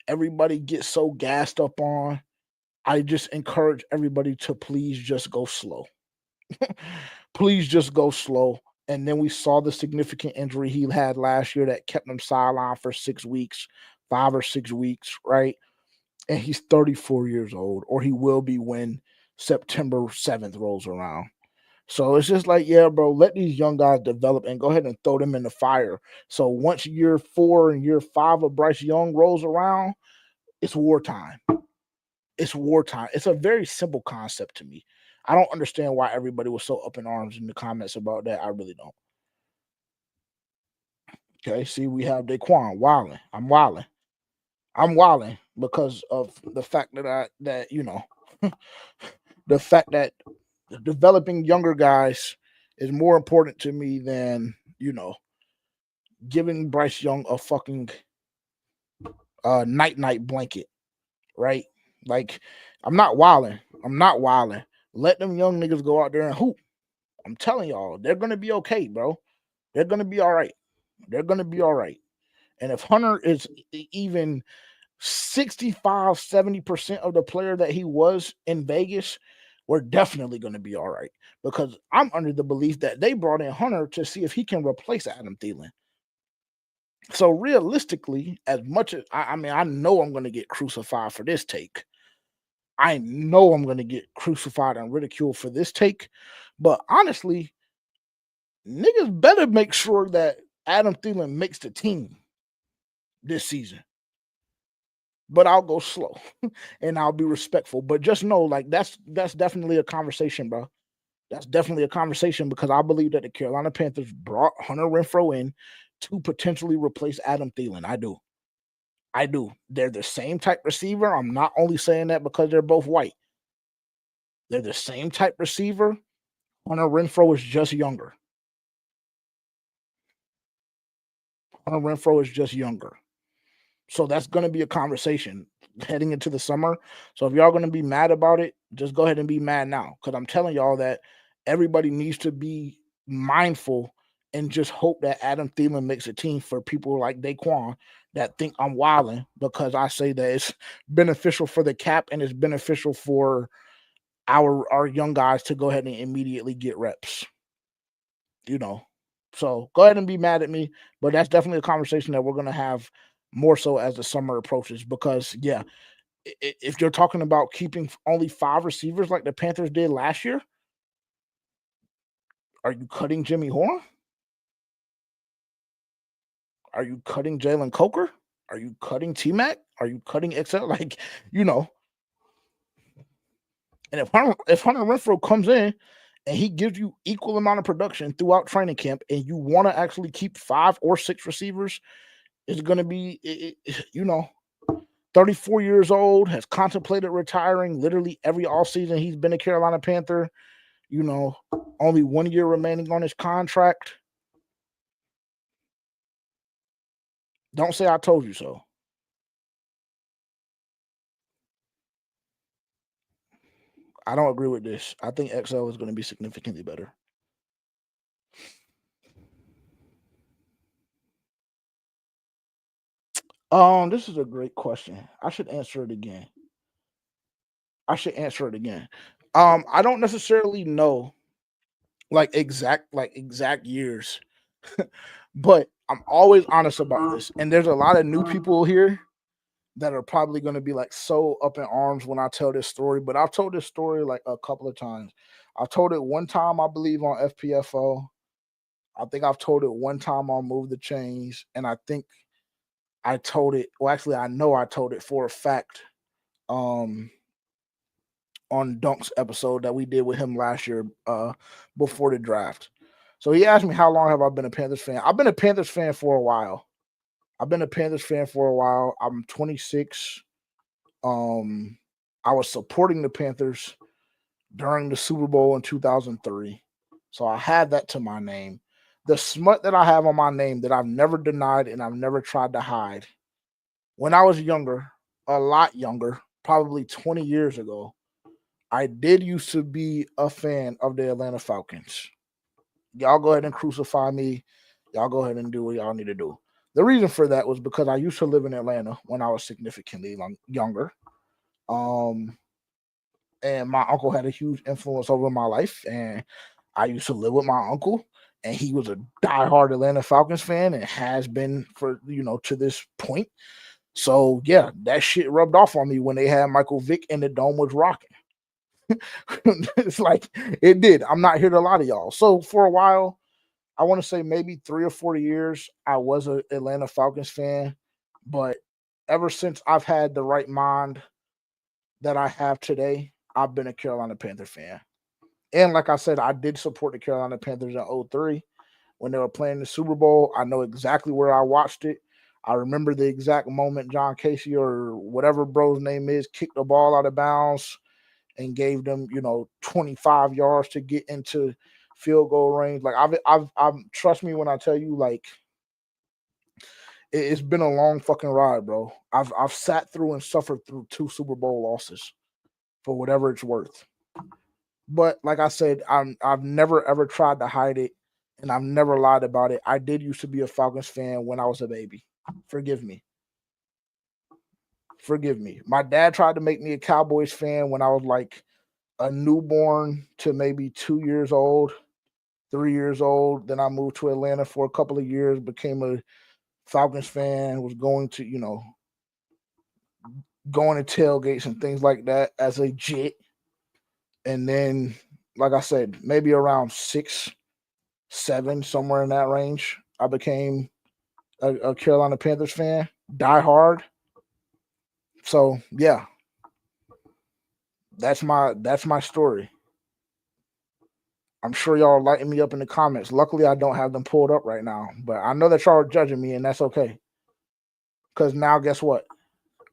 everybody gets so gassed up on. I just encourage everybody to please just go slow. Please just go slow. And then we saw the significant injury he had last year that kept him sidelined for 6 weeks, 5 or 6 weeks, right? And he's 34 years old, or he will be when September 7th rolls around. So it's just like, yeah, bro, let these young guys develop and go ahead and throw them in the fire. So once year 4 and year 5 of Bryce Young rolls around, it's wartime. It's wartime. It's a very simple concept to me. I don't understand why everybody was so up in arms in the comments about that. I really don't. Okay, see, we have Daquan wilding. I'm wilding. I'm wilding because of the fact that you know the fact that developing younger guys is more important to me than, you know, giving Bryce Young a fucking night blanket, right? Like, I'm not wilding. I'm not wilding. Let them young niggas go out there and hoop. I'm telling y'all, they're gonna be okay, bro. They're gonna be all right. They're gonna be all right. And if Hunter is even 65, 70% of the player that he was in Vegas, we're definitely going to be all right. Because I'm under the belief that they brought in Hunter to see if he can replace Adam Thielen. So realistically, as much as I mean, I know I'm going to get crucified for this take. I know I'm going to get crucified and ridiculed for this take. But honestly, niggas better make sure that Adam Thielen makes the team this season. But I'll go slow and I'll be respectful. But just know, like, that's definitely a conversation, bro. That's definitely a conversation because I believe that the Carolina Panthers brought Hunter Renfrow in to potentially replace Adam Thielen. I do. I do. They're the same type receiver. I'm not only saying that because they're both white. They're the same type receiver. Hunter Renfrow is just younger. Hunter Renfrow is just younger. So that's going to be a conversation heading into the summer. So if y'all going to be mad about it, just go ahead and be mad now. Because I'm telling y'all that everybody needs to be mindful and just hope that Adam Thielen makes a team for people like Daquan that think I'm wilding because I say that it's beneficial for the cap and it's beneficial for our young guys to go ahead and immediately get reps. You know, so go ahead and be mad at me, but that's definitely a conversation that we're going to have more so as the summer approaches because, yeah, if you're talking about keeping only 5 receivers like the Panthers did last year, are you cutting Jimmy Horn? Are you cutting Jalen Coker? Are you cutting T-Mac? Are you cutting XL? Like, you know, and if Hunter Renfrow comes in and he gives you equal amount of production throughout training camp and you want to actually keep 5 or 6 receivers, it's going to be, you know, 34 years old, has contemplated retiring literally every offseason. He's been a Carolina Panther, you know, only 1 year remaining on his contract. Don't say I told you so. I don't agree with this. I think XL is going to be significantly better. This is a great question. I should answer it again. I don't necessarily know exact years, but I'm always honest about this. And there's a lot of new people here that are probably going to be like so up in arms when I tell this story, but I've told this story like a couple of times. I've told it one time, I believe, on FPFO. I think I've told it one time on Move the Chains, and I think I told it. Well, actually, I know I told it for a fact on Dunk's episode that we did with him last year before the draft. So he asked me how long have I been a Panthers fan. I've been a Panthers fan for a while. I'm 26. I was supporting the Panthers during the Super Bowl in 2003. So I had that to my name. The smut that I have on my name that I've never denied and I've never tried to hide. When I was younger, a lot younger, probably 20 years ago, I did used to be a fan of the Atlanta Falcons. Y'all go ahead and crucify me. Y'all go ahead and do what y'all need to do. The reason for that was because I used to live in Atlanta when I was significantly younger. And my uncle had a huge influence over my life. And I used to live with my uncle, and he was a diehard Atlanta Falcons fan and has been for, to this point. So yeah, that shit rubbed off on me when they had Michael Vick and the dome was rocking. It's like it did. I'm not here to lie to y'all. So for a while, I want to say maybe 3 or 4 years, I was an Atlanta Falcons fan. But ever since I've had the right mind that I have today, I've been a Carolina Panther fan. And like I said, I did support the Carolina Panthers in 2003 when they were playing the Super Bowl. I know exactly where I watched it. I remember the exact moment John Casey or whatever bro's name is kicked the ball out of bounds and gave them, 25 yards to get into field goal range. Like I've trust me when I tell you, like it's been a long fucking ride, bro. I've sat through and suffered through 2 Super Bowl losses for whatever it's worth. But like I said, I've never ever tried to hide it, and I've never lied about it. I did used to be a Falcons fan when I was a baby. Forgive me. Forgive me. My dad tried to make me a Cowboys fan when I was like a newborn to maybe 2 years old, 3 years old. Then I moved to Atlanta for a couple of years, became a Falcons fan, was going to, going to tailgates and things like that as a jit. And then, like I said, maybe around 6, 7, somewhere in that range, I became a Carolina Panthers fan, die hard. So yeah, that's my story. I'm sure y'all are lighting me up in the comments. Luckily, I don't have them pulled up right now, but I know that y'all are judging me, and that's okay. Because now, guess what?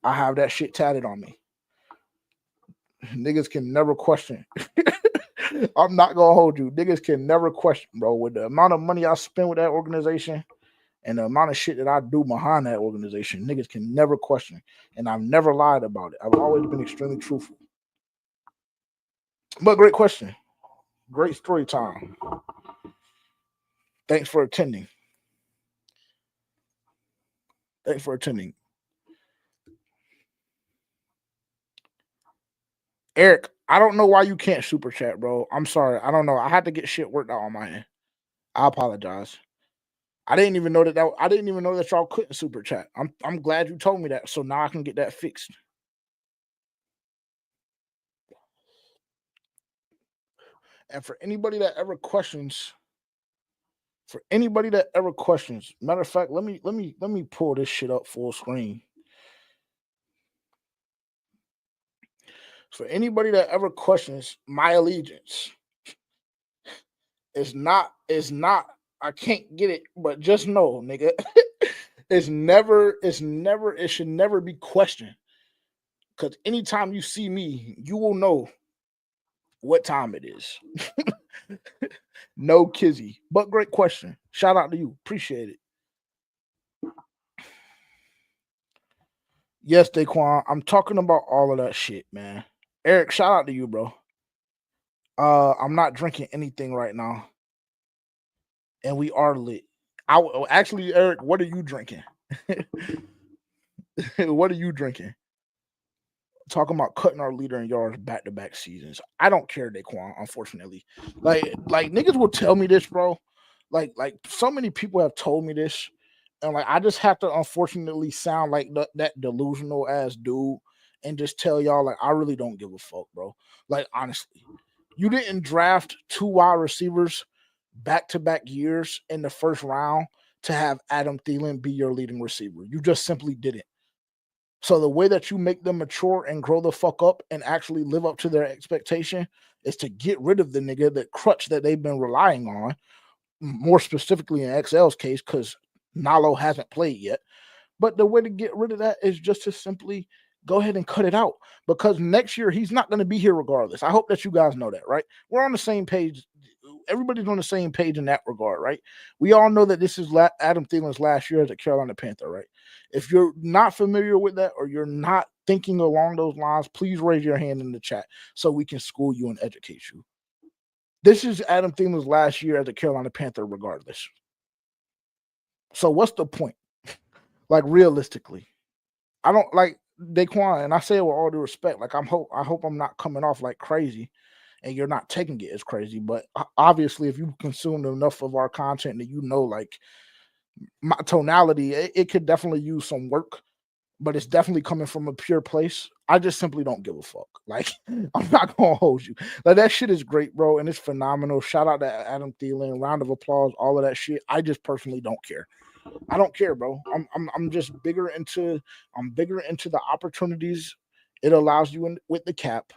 I have that shit tatted on me. Niggas can never question. I'm not gonna hold you. Niggas can never question, bro. With the amount of money I spend with that organization and the amount of shit that I do behind that organization, niggas can never question. And I've never lied about it. I've always been extremely truthful. But great question. Great story time. Thanks for attending. Thanks for attending. Eric, I don't know why you can't super chat, bro. I'm sorry. I don't know. I had to get shit worked out on my end. I apologize. I didn't even know that y'all couldn't super chat. I'm glad you told me that, so now I can get that fixed. And for anybody that ever questions, matter of fact, let me pull this shit up full screen. For anybody that ever questions my allegiance, it's not, I can't get it, but just know, nigga, it should never be questioned. Because anytime you see me, you will know what time it is. No kizzy, but great question. Shout out to you. Appreciate it. Yes, Daquan, I'm talking about all of that shit, man. Eric, shout out to you, bro. I'm not drinking anything right now, and we are lit. Actually, Eric, what are you drinking? What are you drinking? Talking about cutting our leader in yards back-to-back seasons. I don't care, Daquan, unfortunately. Like niggas will tell me this, bro. Like so many people have told me this, and like I just have to unfortunately sound like that delusional ass dude and just tell y'all like I really don't give a fuck, bro. Like honestly, you didn't draft 2 wide receivers back-to-back years in the first round to have Adam Thielen be your leading receiver. You just simply didn't. So the way that you make them mature and grow the fuck up and actually live up to their expectation is to get rid of the nigga, that crutch that they've been relying on, more specifically in XL's case, because Nalo hasn't played yet. But the way to get rid of that is just to simply go ahead and cut it out, because next year he's not going to be here regardless. I hope that you guys know that, right? We're on the same page. Everybody's on the same page in that regard, right? We all know that this is Adam Thielen's last year as a Carolina Panther, right? If you're not familiar with that or you're not thinking along those lines, please raise your hand in the chat so we can school you and educate you. This is Adam Thielen's last year as a Carolina Panther regardless. So what's the point? Like realistically, I don't like Daquan, and I say it with all due respect. Like I hope I'm not coming off like crazy, and you're not taking it as crazy. But obviously, if you consumed enough of our content, that like my tonality, it could definitely use some work, but it's definitely coming from a pure place. I just simply don't give a fuck. Like, I'm not gonna hold you. Like, that shit is great, bro, and it's phenomenal. Shout out to Adam Thielen. Round of applause, all of that shit. I just personally don't care. I don't care, bro. I'm just bigger into the opportunities it allows you with the cap,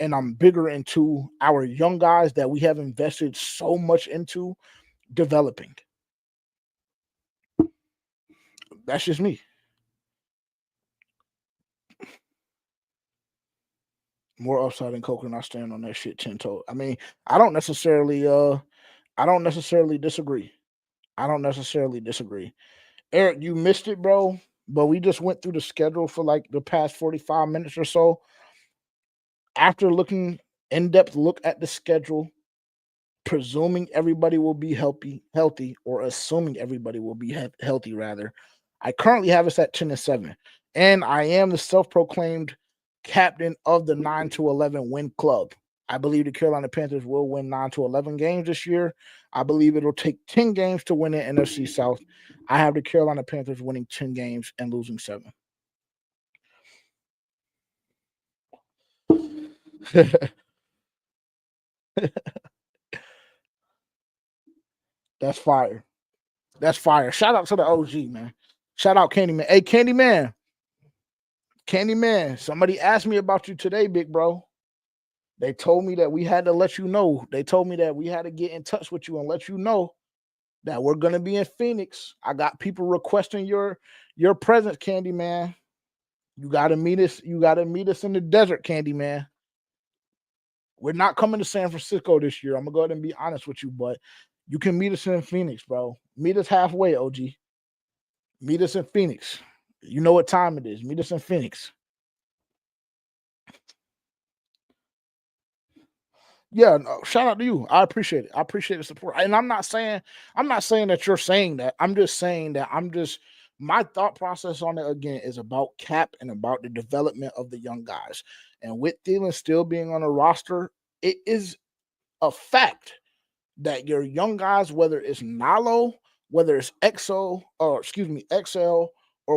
and I'm bigger into our young guys that we have invested so much into developing. That's just me. More upside than Coke, and I stand on that shit 10-toe. I mean, I don't necessarily disagree. I don't necessarily disagree. Eric, you missed it, bro. But we just went through the schedule for like the past 45 minutes or so. After looking in-depth look at the schedule, presuming everybody will be healthy, or assuming everybody will be healthy, rather, I currently have us at 10-7, and I am the self-proclaimed captain of the 9-11 win club. I believe the Carolina Panthers will win 9-11 games this year. I believe it'll take 10 games to win the NFC South. I have the Carolina Panthers winning 10 games and losing 7. That's fire. That's fire. Shout out to the OG, man. Shout out Candyman. Hey, Candyman. Candyman, somebody asked me about you today, big bro. They told me that we had to let you know. They told me that we had to get in touch with you and let you know that we're going to be in Phoenix. I got people requesting your presence, Candyman. You got to meet us. You got to meet us in the desert, Candyman. We're not coming to San Francisco this year. I'm going to go ahead and be honest with you, but you can meet us in Phoenix, bro. Meet us halfway, OG. Meet us in Phoenix. You know what time it is. Meet us in Phoenix. Yeah, no, shout out to you. I appreciate it. I appreciate the support. And I'm not saying that you're saying that. I'm just saying that my thought process on it again is about cap and about the development of the young guys. And with Thielen still being on a roster, it is a fact that your young guys, whether it's Nalo, whether it's XL, or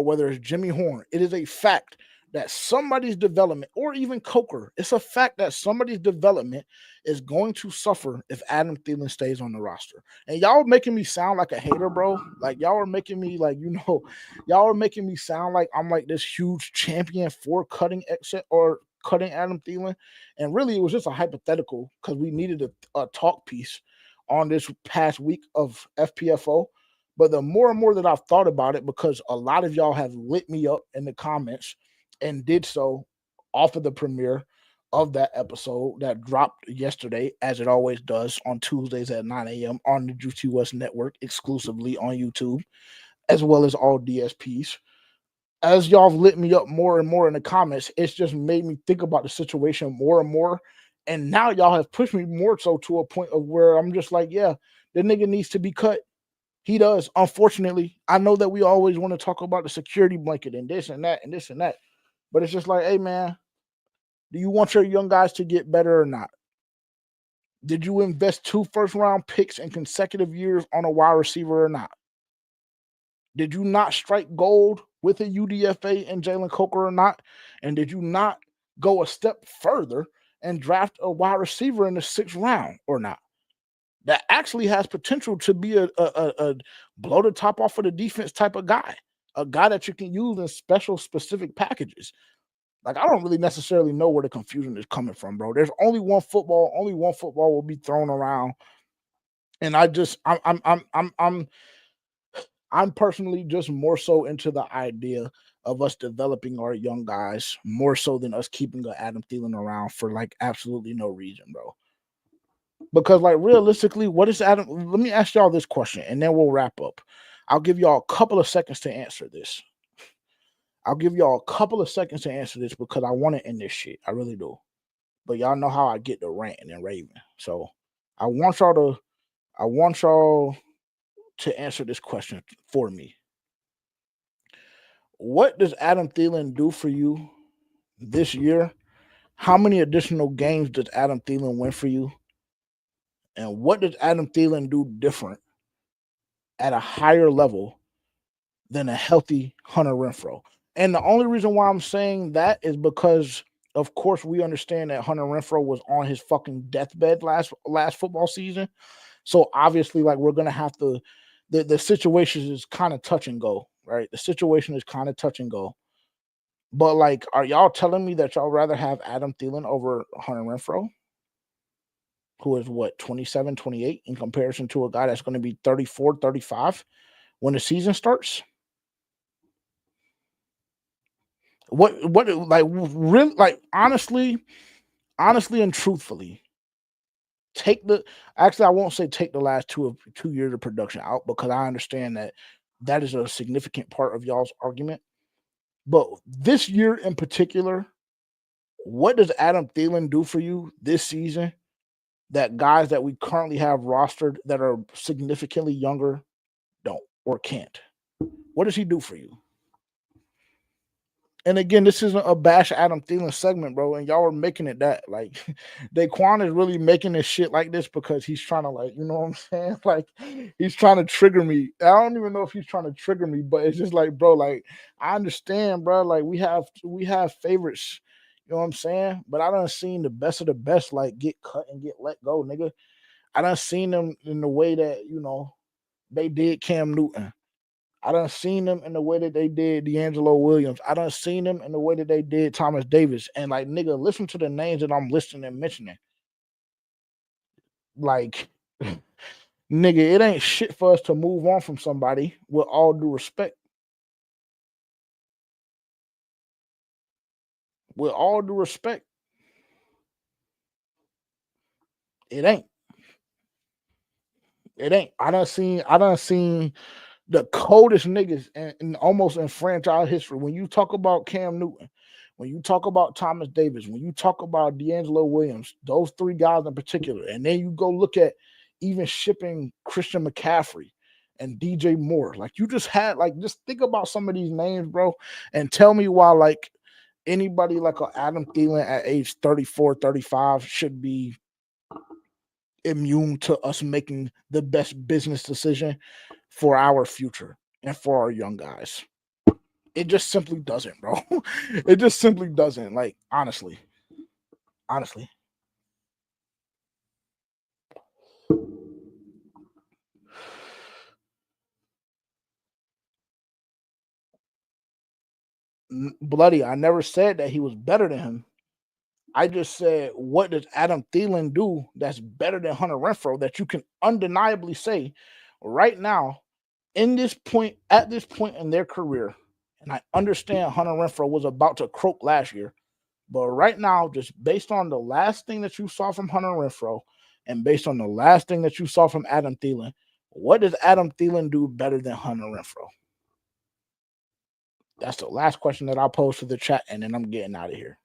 whether it's Jimmy Horn, it is a fact that somebody's development, or even Coker, it's a fact that somebody's development is going to suffer if Adam Thielen stays on the roster. And y'all are making me sound like a hater, bro. Like, y'all are making me y'all are making me sound like I'm like this huge champion for cutting Adam Thielen. And really, it was just a hypothetical because we needed a talk piece on this past week of FPFO. But the more and more that I've thought about it, because a lot of y'all have lit me up in the comments and did so off of the premiere of that episode that dropped yesterday, as it always does on Tuesdays at 9 a.m. on the Juicy West Network, exclusively on YouTube, as well as all DSPs. As y'all have lit me up more and more in the comments, it's just made me think about the situation more and more. And now y'all have pushed me more so to a point of where I'm just like, yeah, the nigga needs to be cut. He does. Unfortunately, I know that we always want to talk about the security blanket and this and that and this and that. But it's just like, hey, man, do you want your young guys to get better or not? Did you invest 2 first-round picks in consecutive years on a wide receiver or not? Did you not strike gold with a UDFA and Jalen Coker or not? And did you not go a step further and draft a wide receiver in the 6th round or not? That actually has potential to be a blow the top off of the defense type of guy, a guy that you can use in special specific packages. Like, I don't really necessarily know where the confusion is coming from, bro. There's only one football. Only one football will be thrown around, and I'm personally just more so into the idea of us developing our young guys more so than us keeping Adam Thielen around for like absolutely no reason, bro. Because like realistically, what is Adam? Let me ask y'all this question, and then we'll wrap up. I'll give y'all a couple of seconds to answer this. Because I want to end this shit. I really do. But y'all know how I get to ranting and raving. So I want y'all to answer this question for me. What does Adam Thielen do for you this year? How many additional games does Adam Thielen win for you? And what does Adam Thielen do different at a higher level than a healthy Hunter Renfrow? And the only reason why I'm saying that is because, of course, we understand that Hunter Renfrow was on his fucking deathbed last football season. So obviously, like, we're gonna have to. The situation is kind of touch and go, right? The situation is kind of touch and go. But like, are y'all telling me that y'all rather have Adam Thielen over Hunter Renfrow, who is what, 27, 28, in comparison to a guy that's going to be 34, 35 when the season starts? What like really, like, honestly and truthfully, I won't say take the last 2 years of production out, because I understand that is a significant part of y'all's argument. But this year in particular, what does Adam Thielen do for you this season that guys that we currently have rostered that are significantly younger don't or can't? What does he do for you? And again, this isn't a bash Adam Thielen segment, bro. And y'all are making it that. Like, Daquan is really making this shit like this because he's trying to, like, you know what I'm saying? Like, he's trying to trigger me. I don't even know if he's trying to trigger me, but it's just like, bro, like, I understand, bro. Like, we have favorites, you know what I'm saying? But I done seen the best of the best, like, get cut and get let go, nigga. I done seen them in the way that, you know, they did Cam Newton. I done seen them in the way that they did D'Angelo Williams. I done seen them in the way that they did Thomas Davis. And like, nigga, listen to the names that I'm listing and mentioning. Like, nigga, it ain't shit for us to move on from somebody, with all due respect. With all due respect, it ain't. It ain't. I done seen the coldest niggas in almost in franchise history. When you talk about Cam Newton, when you talk about Thomas Davis, when you talk about D'Angelo Williams, those 3 guys in particular, and then you go look at even shipping Christian McCaffrey and DJ Moore. Like, you just think about some of these names, bro, and tell me why, like, anybody like a Adam Thielen at age 34, 35 should be immune to us making the best business decision for our future and for our young guys. It just simply doesn't, bro. It just simply doesn't. Like, honestly. Bloody, I never said that he was better than him. I just said, what does Adam Thielen do that's better than Hunter Renfrow that you can undeniably say right now at this point in their career? And I understand Hunter Renfrow was about to croak last year, but right now, just based on the last thing that you saw from Hunter Renfrow and based on the last thing that you saw from Adam Thielen, what does Adam Thielen do better than Hunter Renfrow? That's the last question that I'll pose to the chat, and then I'm getting out of here.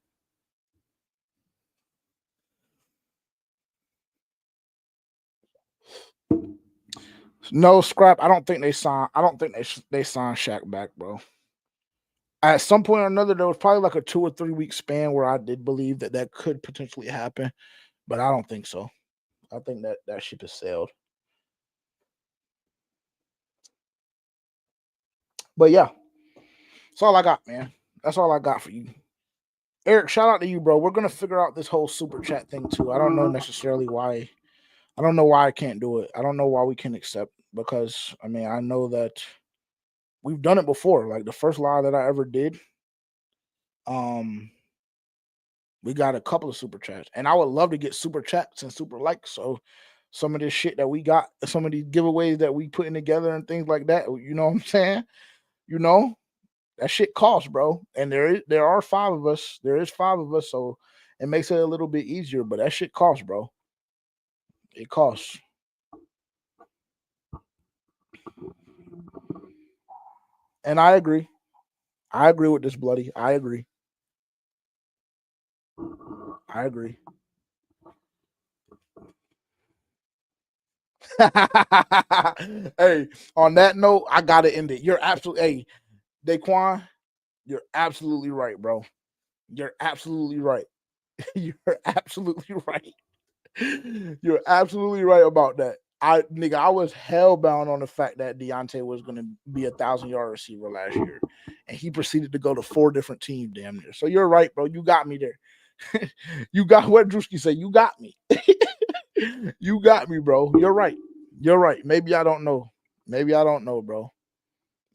No, Scrap. I don't think they signed Shaq back, bro. At some point or another, there was probably like a 2 or 3 week span where I did believe that could potentially happen, but I don't think so. I think that ship has sailed. But yeah, that's all I got, man. That's all I got for you. Eric, shout out to you, bro. We're gonna figure out this whole super chat thing too. I don't know necessarily why. I don't know why I can't do it. I don't know why we can accept, because I mean, I know that we've done it before. Like, the first live that I ever did, we got a couple of super chats, and I would love to get super chats and super likes. So some of this shit that we got, some of these giveaways that we putting together and things like that, you know what I'm saying? You know, that shit costs, bro. And there are 5 of us. There is 5 of us, so it makes it a little bit easier, but that shit costs, bro. It costs. And I agree. I agree with this, Bloody. I agree. Hey, on that note, I gotta end it. You're absolutely, hey, Daquan, You're absolutely right, bro. You're absolutely right. You're absolutely right. You're absolutely right about that. I was hellbound on the fact that Deontay was going to be 1,000-yard receiver last year, and he proceeded to go to 4 different teams damn near. So you're right, bro. You got me there. You got what Drewski said. You got me. You got me, bro. You're right. You're right. Maybe I don't know. Maybe I don't know, bro.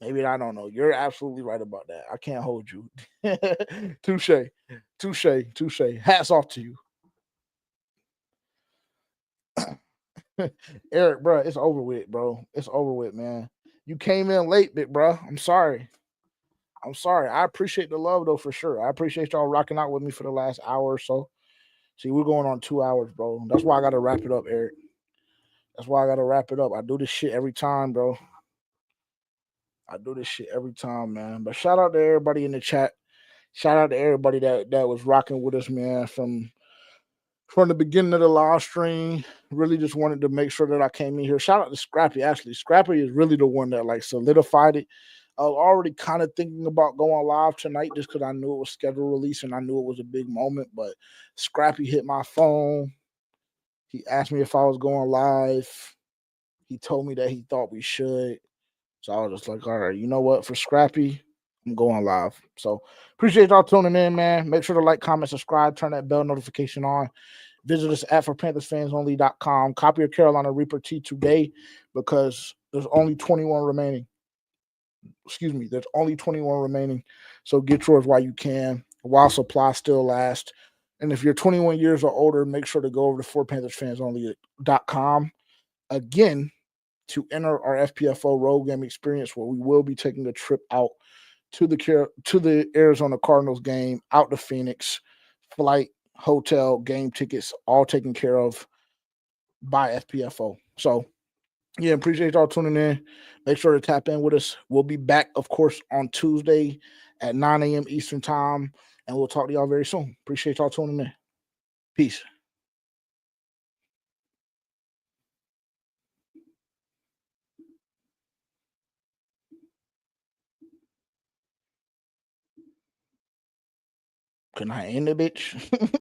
Maybe I don't know. You're absolutely right about that. I can't hold you. Touche. Touche. Touche. Hats off to you. Eric, bro, it's over with, bro. It's over with, man. You came in late, bit, bro. I'm sorry. I'm sorry. I appreciate the love, though, for sure. I appreciate y'all rocking out with me for the last hour or so. See, we're going on 2 hours, bro. That's why I got to wrap it up, Eric. That's why I got to wrap it up. I do this shit every time, bro. I do this shit every time, man. But shout out to everybody in the chat. Shout out to everybody that was rocking with us, man, from the beginning of the live stream. Really just wanted to make sure that I came in here. Shout out to Scrappy. Actually, Scrappy is really the one that like solidified it. I was already kind of thinking about going live tonight just because I knew it was scheduled release and I knew it was a big moment. But Scrappy hit my phone. He asked me if I was going live. He told me that he thought we should. So I was just like, all right, you know what? For Scrappy, I'm going live. So appreciate y'all tuning in, man. Make sure to like, comment, subscribe, turn that bell notification on. Visit us at forpanthersfansonly.com. Copy your Carolina Reaper tee today because there's only 21 remaining. Excuse me, there's only 21 remaining. So get yours while you can, while supply still lasts. And if you're 21 years or older, make sure to go over to forpanthersfansonly.com. Again, to enter our FPFO road game experience where we will be taking a trip out to the Arizona Cardinals game, out to Phoenix, flight, hotel, game tickets, all taken care of by FPFO. So, yeah, appreciate y'all tuning in. Make sure to tap in with us. We'll be back, of course, on Tuesday at 9 a.m. Eastern time, and we'll talk to y'all very soon. Appreciate y'all tuning in. Peace. Can I end the bitch?